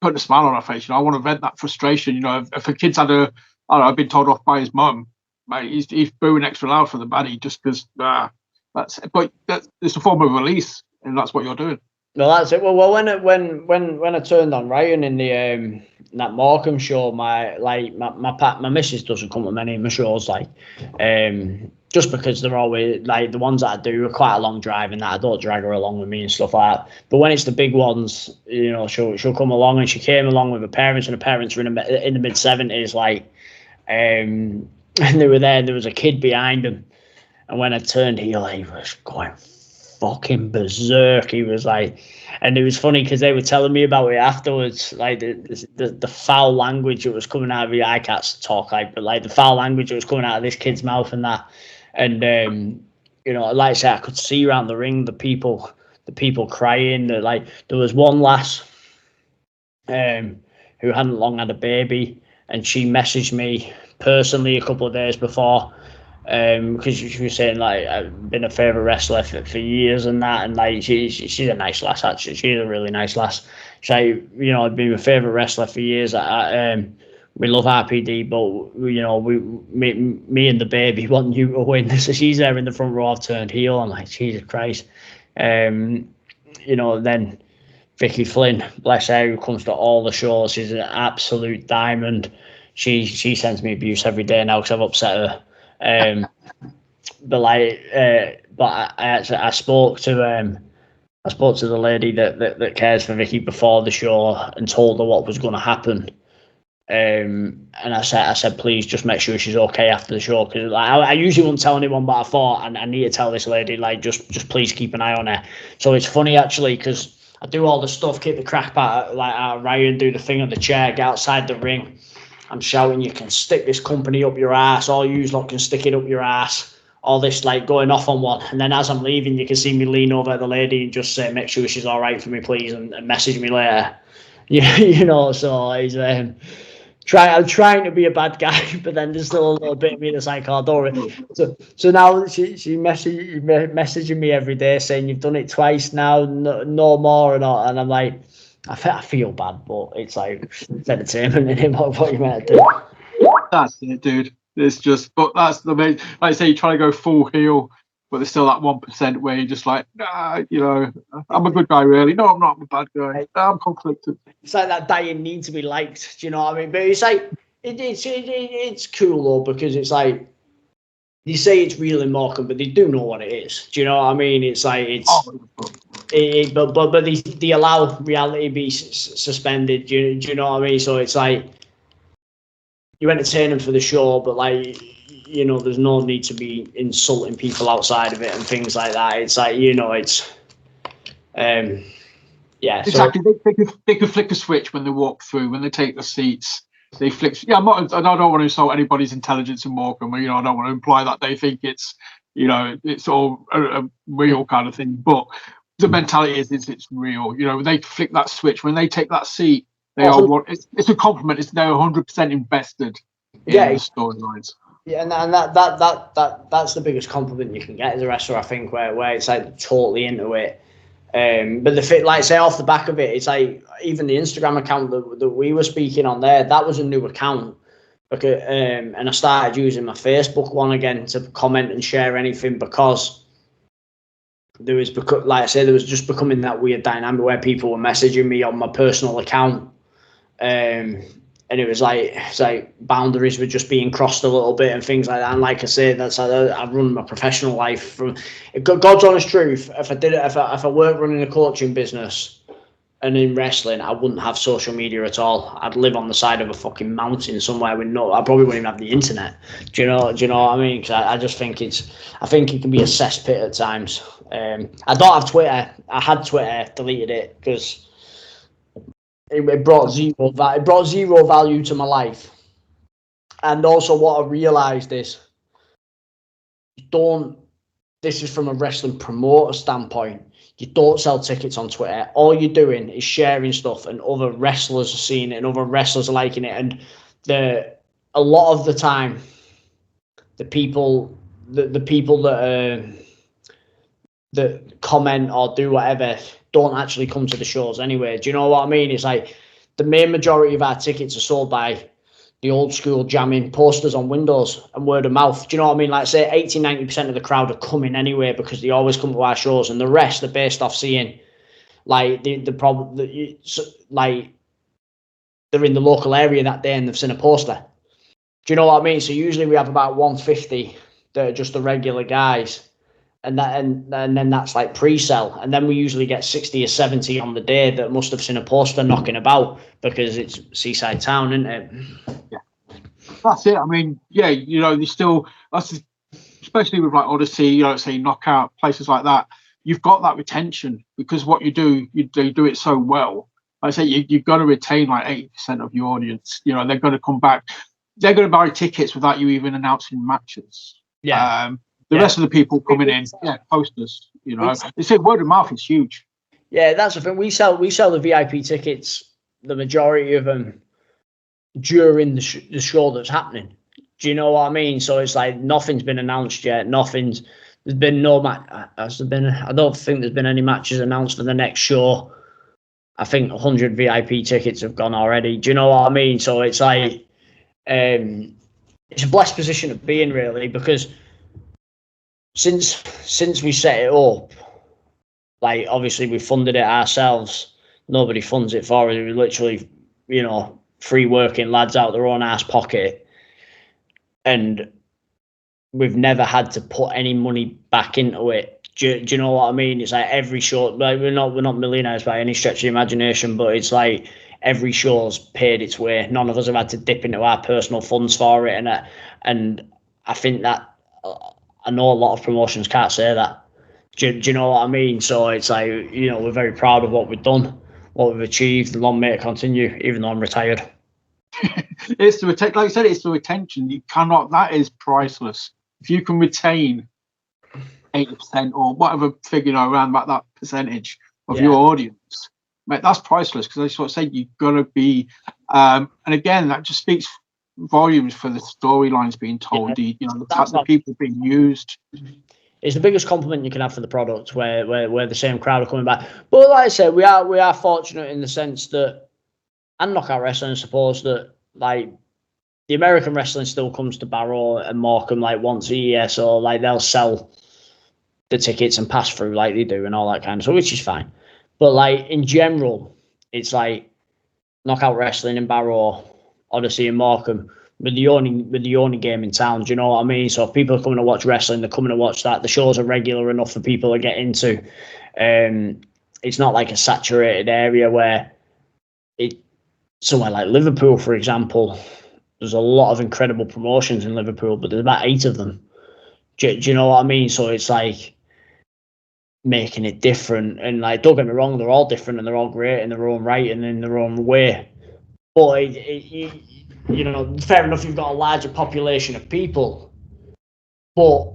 putting a smile on our face. You know, I want to vent that frustration. You know, if a kid's had a, I don't know, I've been told off by his mum, mate, he's booing extra loud for the baddie just because. It's a form of release, and that's what you're doing. Well, that's it. Well, when I turned on Ryan in the that Morecambe show, my missus doesn't come to many of my shows, like, just because they're always, like, the ones that I do are quite a long drive, and that I don't drag her along with me and stuff like that. But when it's the big ones, you know, she'll come along, and she came along with her parents, and her parents were in the mid-70s, like, and they were there, and there was a kid behind them. And when I turned heel, he was going fucking berserk. He was like, and it was funny because they were telling me about it afterwards, like the foul language that was coming out of the, I can't talk, like, but like the foul language that was coming out of this kid's mouth and that. And you know, like I said, I could see around the ring the people crying. Like, there was one lass who hadn't long had a baby, and she messaged me personally a couple of days before. Because she was saying, like, I've been a favourite wrestler for years and that, and like she's a nice lass, actually. She's a really nice lass. She's like, you know, I've been a favourite wrestler for years. We love RPD, but you know, me and the baby want you to win. So she's there in the front row. I've turned heel. I'm like, Jesus Christ. You know, then Vicky Flynn, bless her, who comes to all the shows, she's an absolute diamond. She sends me abuse every day now because I've upset her. But I spoke to the lady that cares for Vicky before the show and told her what was going to happen. And I said, please just make sure she's okay after the show, because like, I usually wouldn't tell anyone, but I thought I need to tell this lady, like, just please keep an eye on her. So it's funny, actually, because I do all the stuff, keep the crap out, like Ryan, do the thing on the chair, get outside the ring. I'm shouting, you can stick this company up your ass, all you lot can stick it up your ass, all this, like, going off on one. And then as I'm leaving, you can see me lean over at the lady and just say, make sure she's all right for me, please, and message me later. You know, so he's I'm trying to be a bad guy, but then there's still a little bit of me that's like, oh, don't worry. So now she messaging me every day saying, you've done it twice now, no more, and I'm like, I feel bad, but it's like, it's entertainment, in what you meant to do. That's it, dude. It's just, but that's the main. Like I say, you try to go full heel, but there's still that 1% where you're just like, nah, you know, I'm a good guy, really. No, I'm not. I'm a bad guy. I'm conflicted. It's like that dying need to be liked. Do you know what I mean? But it's like, it's cool though, because it's like, you say it's real in Morecambe, but they do know what it is. Do you know what I mean? It's like, but they allow reality to be suspended. Do you know what I mean? So it's like, you entertain them for the show, but like, you know, there's no need to be insulting people outside of it and things like that. It's like, you know, it's yeah. Exactly. So, they could flick a switch when they walk through, when they take the seats. They flick. Yeah, I don't want to insult anybody's intelligence in Morecambe. You know, I don't want to imply that they think it's, you know, it's all a real kind of thing. But the mentality is it's real. You know, when they flick that switch, when they take that seat, they are what. It's a compliment. They're 100% invested in the storylines. Yeah, and that's the biggest compliment you can get as a wrestler, I think, where it's like totally into it. But the fit, like say off the back of it, it's like even the Instagram account that we were speaking on there, that was a new account. Okay, and I started using my Facebook one again to comment and share anything because there was, like I say, there was just becoming that weird dynamic where people were messaging me on my personal account, and it was like boundaries were just being crossed a little bit and things like that. And like I say, that's how I run my professional life. From God's honest truth, if I weren't running a coaching business and in wrestling, I wouldn't have social media at all. I'd live on the side of a fucking mountain somewhere with I probably wouldn't even have the internet. Do you know what I mean? Because I just think I think it can be a cesspit at times. I don't have Twitter. I had Twitter, deleted it because it brought zero value to my life. And also what I realised is, this is from a wrestling promoter standpoint, you don't sell tickets on Twitter. All you're doing is sharing stuff, and other wrestlers are seeing it, and other wrestlers are liking it. And a lot of the time, the people that comment or do whatever don't actually come to the shows anyway. Do you know what I mean? It's like the main majority of our tickets are sold by the old school jamming posters on windows and word of mouth. Do you know what I mean? Like say 80-90% of the crowd are coming anyway because they always come to our shows, and the rest are based off seeing like the problem that like they're in the local area that day and they've seen a poster. Do you know what I mean? So usually we have about 150 that are just the regular guys. And then that's like pre-sell, and then we usually get 60 or 70 on the day that must have seen a poster knocking about because it's seaside town, isn't it? Yeah, that's it. I mean, yeah, you know, especially with like Odyssey, you know, say Knockout, places like that. You've got that retention because what you do it so well. Like I say, you've got to retain like 80% of your audience. You know, they're going to come back. They're going to buy tickets without you even announcing matches. Yeah. The rest of the people coming in, posters. You know, they say word of mouth is huge. Yeah, that's the thing. We sell the VIP tickets, the majority of them during the show that's happening. Do you know what I mean? So it's like nothing's been announced yet. There's been no match. I don't think there's been any matches announced for the next show. I think 100 VIP tickets have gone already. Do you know what I mean? So it's like, it's a blessed position to be in, really, because since we set it up, like obviously we funded it ourselves. Nobody funds it for us. We literally, you know, free working lads out their own ass pocket, and we've never had to put any money back into it. Do you know what I mean? It's like every show, like we're not millionaires by any stretch of the imagination, but it's like every show's paid its way. None of us have had to dip into our personal funds for it, and I think that. I know a lot of promotions can't say that. Do you know what I mean? So it's like, you know, we're very proud of what we've done, what we've achieved, and long may it continue, even though I'm retired. It's like I said, it's the retention. That is priceless. If you can retain 80% or whatever figure, you know, around about that percentage of your audience, mate, that's priceless. Because I just want to say, you've got to be, and again, that just speaks volumes for the storylines being told, the fact that people being used. It's the biggest compliment you can have for the product, where the same crowd are coming back. But like I said, we are fortunate in the sense that, and Knockout Wrestling, I suppose, that like the American wrestling still comes to Barrow and Morecambe like once a year, so like they'll sell the tickets and pass through like they do and all that kind of stuff, which is fine. But like in general, it's like Knockout Wrestling in Barrow, Odyssey and Morecambe, with the only game in town. Do you know what I mean? So if people are coming to watch wrestling, they're coming to watch that. The shows are regular enough for people to get into. It's not like a saturated area where somewhere like Liverpool, for example, there's a lot of incredible promotions in Liverpool, but there's about 8 of them. Do you know what I mean? So it's like making it different. And like, don't get me wrong, they're all different and they're all great in their own right and in their own way. But you know, fair enough, you've got a larger population of people, but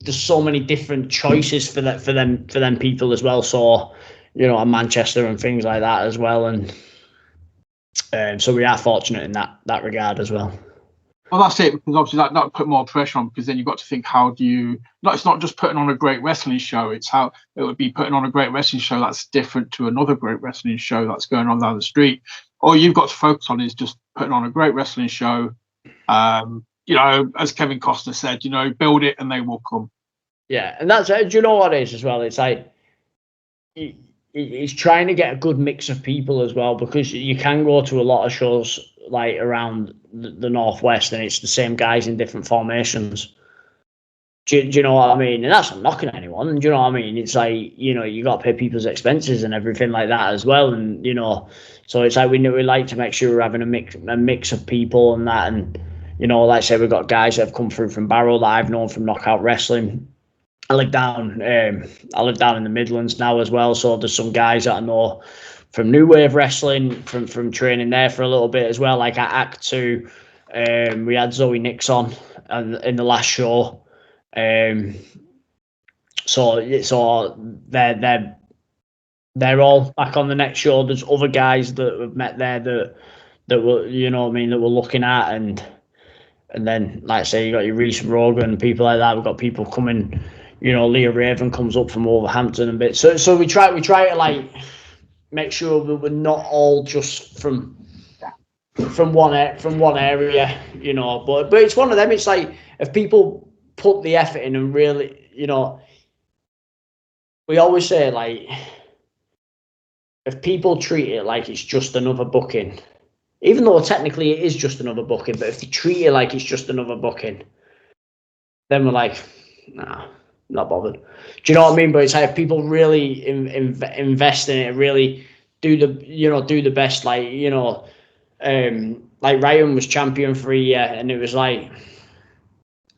there's so many different choices for them people as well. So, you know, Manchester and things like that as well, and so we are fortunate in that regard as well. Well, that's it, because obviously that put more pressure on, because then you've got to think, how do you... No, it's not just putting on a great wrestling show, it's how it would be putting on a great wrestling show that's different to another great wrestling show that's going on down the street. All you've got to focus on is just putting on a great wrestling show. You know, as Kevin Costner said, you know, build it and they will come. Yeah, and that's... Do you know what it is as well? It's like... It's trying to get a good mix of people as well, because you can go to a lot of shows like around the Northwest and it's the same guys in different formations. Do you know what I mean? And that's not knocking anyone. Do you know what I mean? It's like, you know, you got to pay people's expenses and everything like that as well. And, you know, so it's like we like to make sure we're having a mix of people and that. And, you know, like I say, we've got guys that have come through from Barrow that I've known from Knockout Wrestling. I live down in the Midlands now as well. So there's some guys that I know from New Wave Wrestling, from training there for a little bit as well. Like at Act 2, we had Zoe Nix on in the last show. So they're all back on the next show. There's other guys that we've met there that were, you know what I mean, that we're looking at, and then, like I say, you got your Reese Rogan, people like that. We've got people coming, you know, Leah Raven comes up from Wolverhampton and bit. So we try to like make sure we're not all just from one area, you know. But it's one of them. It's like, if people put the effort in and really, you know, we always say, like, if people treat it like it's just another booking, even though technically it is just another booking, but if they treat it like it's just another booking, then we're like, nah, not bothered. Do you know what I mean? But it's like, if people really invest in it, really do the best, like, you know, like Ryan was champion for a year, and it was like,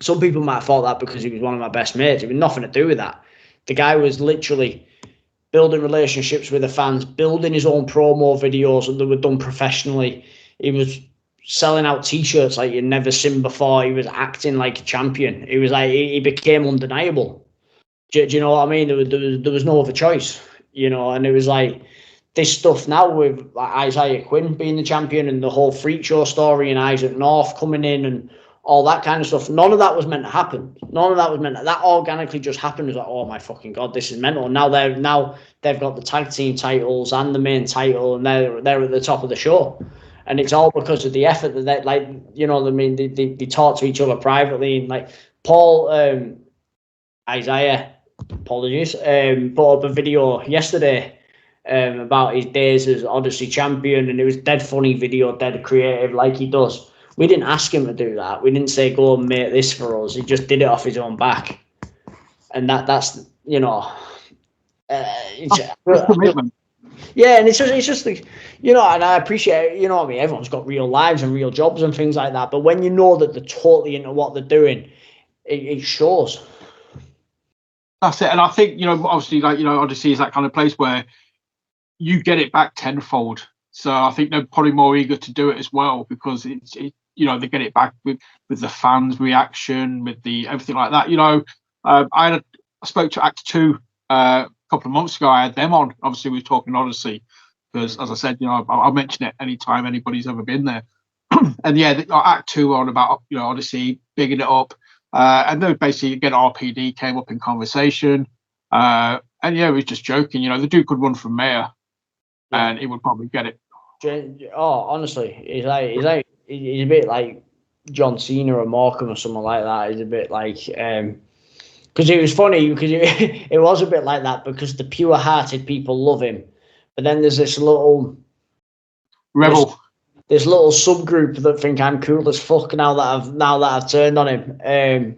some people might have thought that because he was one of my best mates. It had nothing to do with that. The guy was literally building relationships with the fans, building his own promo videos, and they were done professionally. He was selling out T-shirts like you'd never seen before. He was acting like a champion. It was like, he became undeniable. Do you know what I mean? There was no other choice, you know. And it was like, this stuff now with like Isaiah Quinn being the champion and the whole Freak Show story and Isaac North coming in and all that kind of stuff. None of that was meant to happen. None of that was meant to, that organically just happened. It was like, oh my fucking God, this is mental. Now they've got the tag team titles and the main title, and they're at the top of the show. And it's all because of the effort that they, like, you know what I mean, they talk to each other privately. And like Paul, Isaiah, apologies, put up a video yesterday about his days as Odyssey champion, and it was dead funny video, dead creative, like he does. We didn't ask him to do that. We didn't say, go and make this for us. He just did it off his own back. And that's, you know, it's commitment. Yeah, and it's just like, you know, and I appreciate, you know what I mean, everyone's got real lives and real jobs and things like that. But when you know that they're totally into what they're doing, it shows. That's it. And I think, you know, obviously, like, you know, Odyssey is that kind of place where you get it back tenfold. So I think they're probably more eager to do it as well, because it's you know, they get it back with the fans' reaction, with the everything like that. You know, I spoke to Act 2 a couple of months ago. I had them on. Obviously, we were talking Odyssey because, as I said, you know, I'll mention it anytime anybody's ever been there. And yeah, Act 2 were on about, you know, Odyssey, bigging it up. And then basically, again, RPD came up in conversation. And yeah, we was just joking. You know, the dude could run for mayor, and he would probably get it. Oh, honestly, he's a bit like John Cena or Markus or something like that. He's a bit like, because it was funny, because it was a bit like that, because the pure-hearted people love him, but then there's this little rebel, this little subgroup that think I'm cool as fuck now that I've turned on him.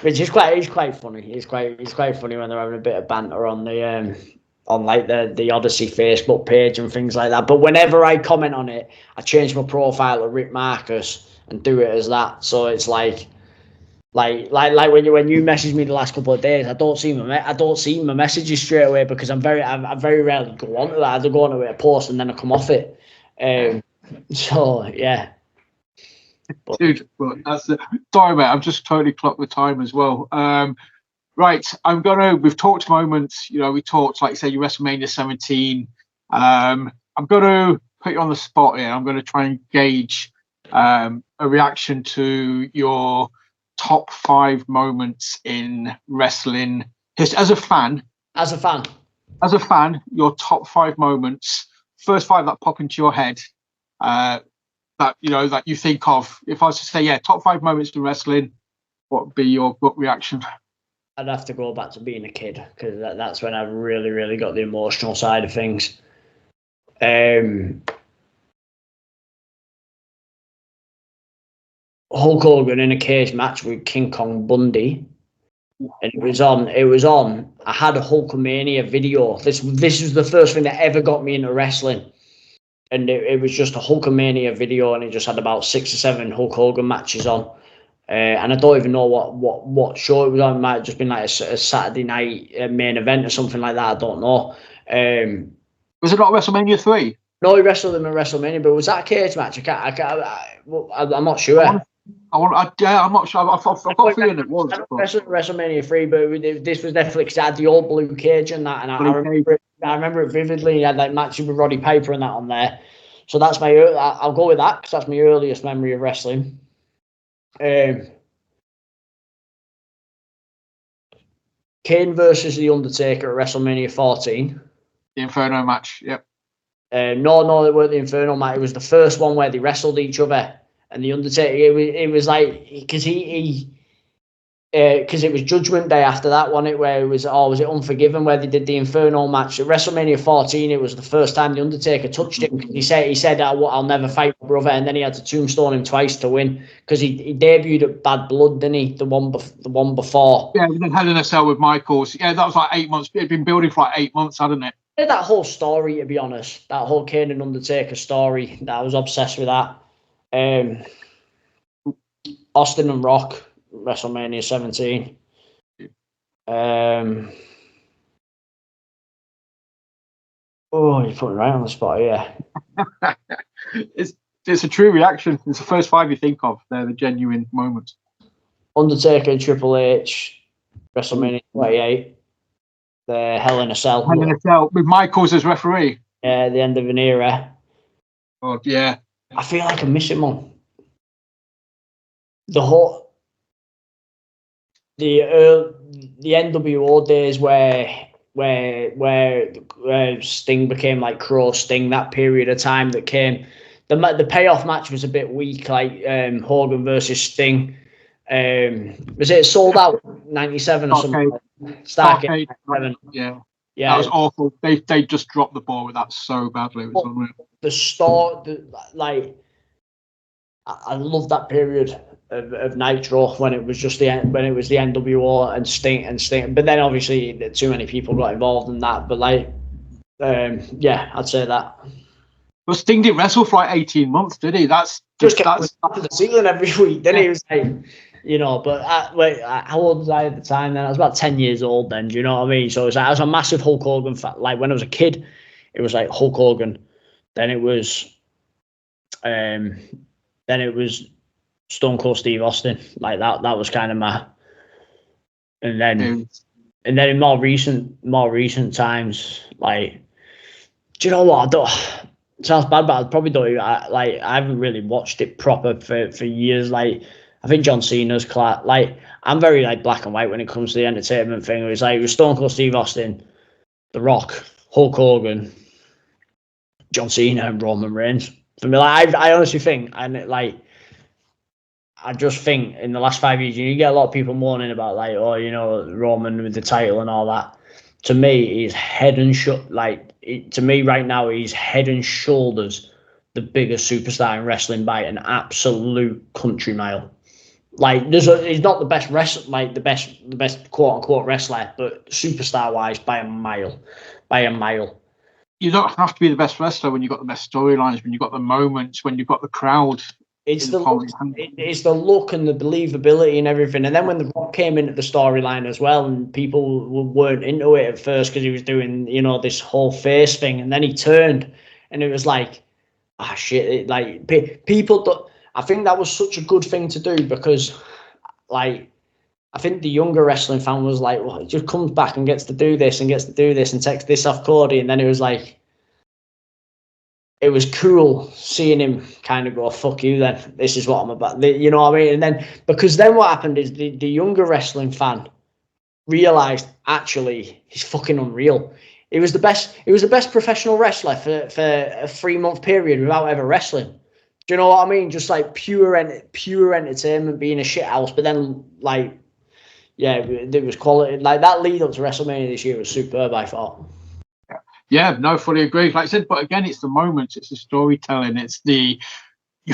Which is quite funny. It's quite funny when they're having a bit of banter on the on like the Odyssey Facebook page and things like that. But whenever I comment on it, I change my profile to Rick Markus and do it as that. So it's like when you message me the last couple of days, I don't see my messages straight away, because I very rarely go on to that. I go on to a post and then I come off it. So yeah. Dude, but that's it. Sorry, mate. I've just totally clocked the time as well. Right, we've talked moments, you know, we talked, like you said, your WrestleMania 17. I'm going to put you on the spot here. I'm going to try and gauge a reaction to your top 5 moments in wrestling history as a fan. As a fan, your top 5 moments, first 5 that pop into your head, that that you think of. If I was to say, top 5 moments in wrestling, what would be your gut reaction? I'd have to go back to being a kid, because that's when I really, really got the emotional side of things. Hulk Hogan in a cage match with King Kong Bundy, and it was on. I had a Hulkamania video. This was the first thing that ever got me into wrestling, and it was just a Hulkamania video, and it just had about 6 or 7 Hulk Hogan matches on. And I don't even know what show it was on. It might have just been like a Saturday night main event or something like that. I don't know. Was it not WrestleMania 3? No, he wrestled him in WrestleMania, but was that a cage match? I'm not sure. I'm not sure. I've got a feeling it was. WrestleMania 3, but this was definitely because it had the old blue cage and that, and I remember it vividly. He had like matches with Roddy Piper and that on there. So that's I'll go with that because that's my earliest memory of wrestling. Kane versus The Undertaker at WrestleMania 14. The Inferno match, yep. No, it weren't the Inferno match. It was the first one where they wrestled each other. And The Undertaker, it was like, because because it was Judgment Day after that one, where it was, was it Unforgiven, where they did the Inferno match. At WrestleMania 14, it was the first time The Undertaker touched him. He said I'll never fight my brother, and then he had to tombstone him twice to win, because he debuted at Bad Blood, didn't he? The one before. Yeah, we had Hell in a Cell with Michaels. Yeah, that was like 8 months. It had been building for like 8 months, hadn't it? That whole story, to be honest, that whole Kane and Undertaker story, I was obsessed with that. Austin and Rock, WrestleMania 17. You put me right on the spot here. It's a true reaction. It's the first 5 you think of. They're the genuine moments. Undertaker and Triple H, WrestleMania 28. The Hell in a Cell. Hell in a Cell with Michaels as referee. Yeah, the end of an era. Oh yeah. I feel like I'm missing one. The NWO days where Sting became like Crow Sting, that period of time that came, the payoff match was a bit weak, like Hogan versus Sting. Was it Sold Out 97 or something? Starcade. Yeah. That was awful. They just dropped the ball with that so badly. It was unreal. I love that period of Nitro when it was just the NWO and Sting. But then obviously too many people got involved in that. But I'd say that. But Sting didn't wrestle for like 18 months, did he? That's the ceiling every week. Then he was like, but how old was I at the time then? I was about 10 years old then, do you know what I mean? So I was a massive Hulk Hogan fan. Like when I was a kid, it was like Hulk Hogan. Then it was Stone Cold Steve Austin. Like that was kind of my, and then in more recent times, like, do you know what? It sounds bad, but I probably don't. I haven't really watched it proper for years. Like, I think John Cena's class. Like, I'm very like black and white when it comes to the entertainment thing. It was Stone Cold Steve Austin, The Rock, Hulk Hogan, John Cena, and Roman Reigns. For me, like, I honestly think, and like, I just think in the last 5 years, you get a lot of people moaning about like, Roman with the title and all that. To me, he's head and to me right now, he's head and shoulders the biggest superstar in wrestling by an absolute country mile. Like, he's not the best wrestler, like the best quote unquote wrestler, but superstar wise by a mile. You don't have to be the best wrestler when you've got the best storylines, when you've got the moments, when you've got the crowd. It's the look and the believability and everything. And then when The Rock came into the storyline as well, and people weren't into it at first because he was doing, this whole face thing, and then he turned, and it was like, shit! People don't. I think that was such a good thing to do because, like, I think the younger wrestling fan was like, well, he just comes back and gets to do this and takes this off Cody, and then it was like, it was cool seeing him kind of go, fuck you then, this is what I'm about. You know what I mean? And then, because then what happened is the younger wrestling fan realised, actually, he's fucking unreal. He was the best professional wrestler for a 3-month period without ever wrestling. Do you know what I mean? Just like pure entertainment, being a shit house. But then, like, yeah, there was quality. Like, that lead up to WrestleMania this year was superb, I thought. Yeah, no, fully agree. Like I said, but again, it's the moments, it's the storytelling, it's you're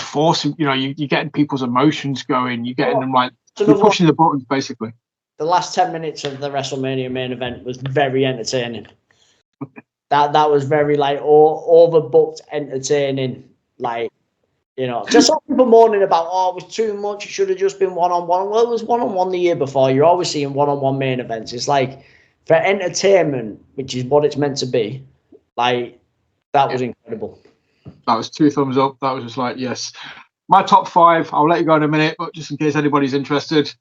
forcing, you're getting people's emotions going, you're getting them like, you're pushing the buttons, basically. The last 10 minutes of the WrestleMania main event was very entertaining. that was very, like, overbooked entertaining. Like, just some people moaning about, it was too much, it should have just been one-on-one. Well, it was one-on-one the year before. You're always seeing one-on-one main events. It's like, for entertainment, which is what it's meant to be, like, that was incredible. That was 2 thumbs up. That was just like, yes. My top 5, I'll let you go in a minute, but just in case anybody's interested,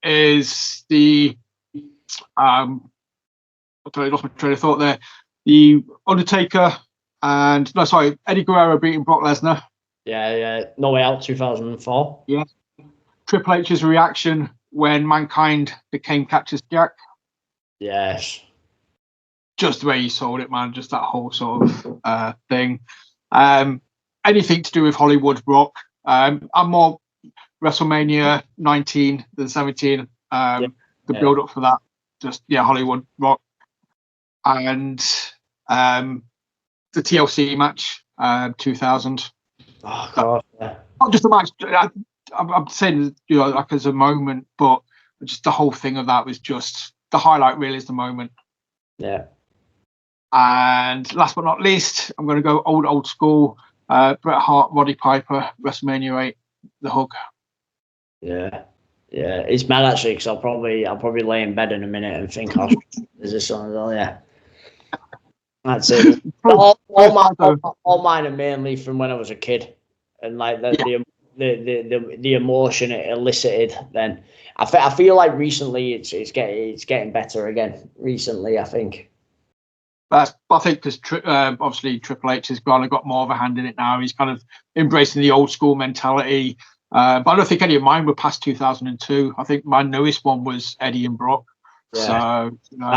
is the I lost my train of thought there. The Undertaker Eddie Guerrero beating Brock Lesnar. Yeah. No Way Out 2004. Yeah. Triple H's reaction when Mankind became Cactus Jack. Yes. Just the way he sold it, man. Just that whole sort of thing. Anything to do with Hollywood Rock. I'm more WrestleMania 19 than 17. The build up for that. Just, Hollywood Rock. And the TLC match, 2000. Oh, God. Yeah. Not just a match. I'm saying, like as a moment, but just the whole thing of that was just the highlight. Really is the moment. Yeah. And last but not least, I'm going to go old school. Bret Hart, Roddy Piper, WrestleMania 8, the hug. Yeah. It's mad actually, because I'll probably lay in bed in a minute and think, is this something? Oh, yeah. That's it. all mine are mainly from when I was a kid, and like the emotion it elicited. Then I feel like recently it's getting better again. Recently, I think. I think because obviously Triple H has kind of got more of a hand in it now. He's kind of embracing the old school mentality. But I don't think any of mine were past 2002. I think my newest one was Eddie and Brock. Yeah.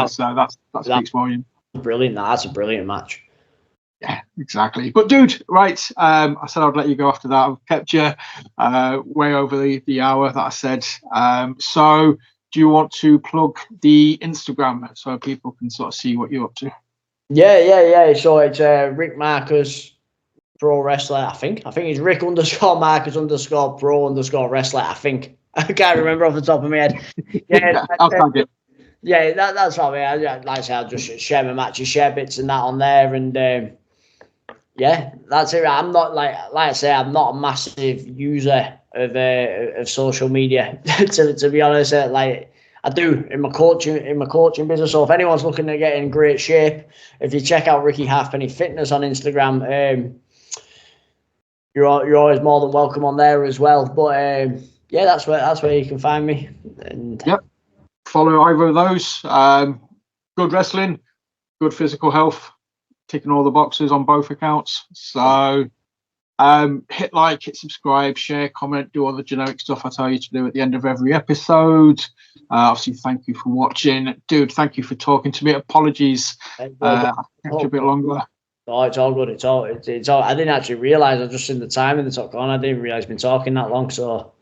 So that speaks volume. Brilliant. That's a brilliant match. Yeah, exactly. But dude, right, I said I'd let you go after that. I've kept you way over the hour that I said. So do you want to plug the Instagram so people can sort of see what you're up to? Yeah. So it's Rick Markus Pro Wrestler. I think it's Rick _Markus _Pro _Wrestler. I think. I can't remember off the top of my head. Yeah, I'll tag it. Yeah, that's what I mean. Like I say, I'll just share my matches, share bits and that on there, and that's it. I'm not like I say, I'm not a massive user of social media. to be honest, like I do in my coaching business. So if anyone's looking to get in great shape, if you check out Ricky Halfpenny Fitness on Instagram, you're always more than welcome on there as well. But that's where you can find me. And yep. Follow either of those. Good wrestling, good physical health, ticking all the boxes on both accounts. So hit like, hit subscribe, share, comment, do all the generic stuff I tell you to do at the end of every episode. Obviously, thank you for watching. Dude, thank you for talking to me. Apologies. I kept you a bit longer. Oh, it's all good. It's all. I didn't actually realise. I just seen the time in the talk on. I didn't realise we've been talking that long. So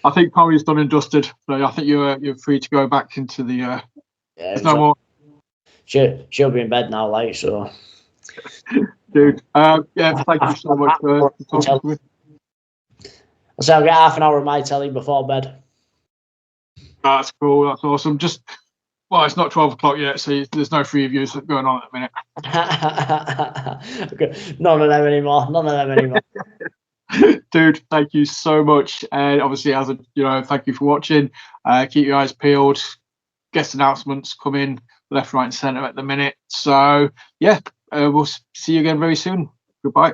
I think Corey's done and dusted. So I think you're free to go back into the. There's no more. She'll be in bed now, like so. Dude, thank you so much for talking to me. So I'll get half an hour of my telly before bed. That's cool. That's awesome. It's not 12 o'clock yet, so there's no free reviews going on at the minute. Okay. None of them anymore. Dude, thank you so much. And obviously, thank you for watching. Keep your eyes peeled. Guest announcements coming left, right, and centre at the minute. So, we'll see you again very soon. Goodbye.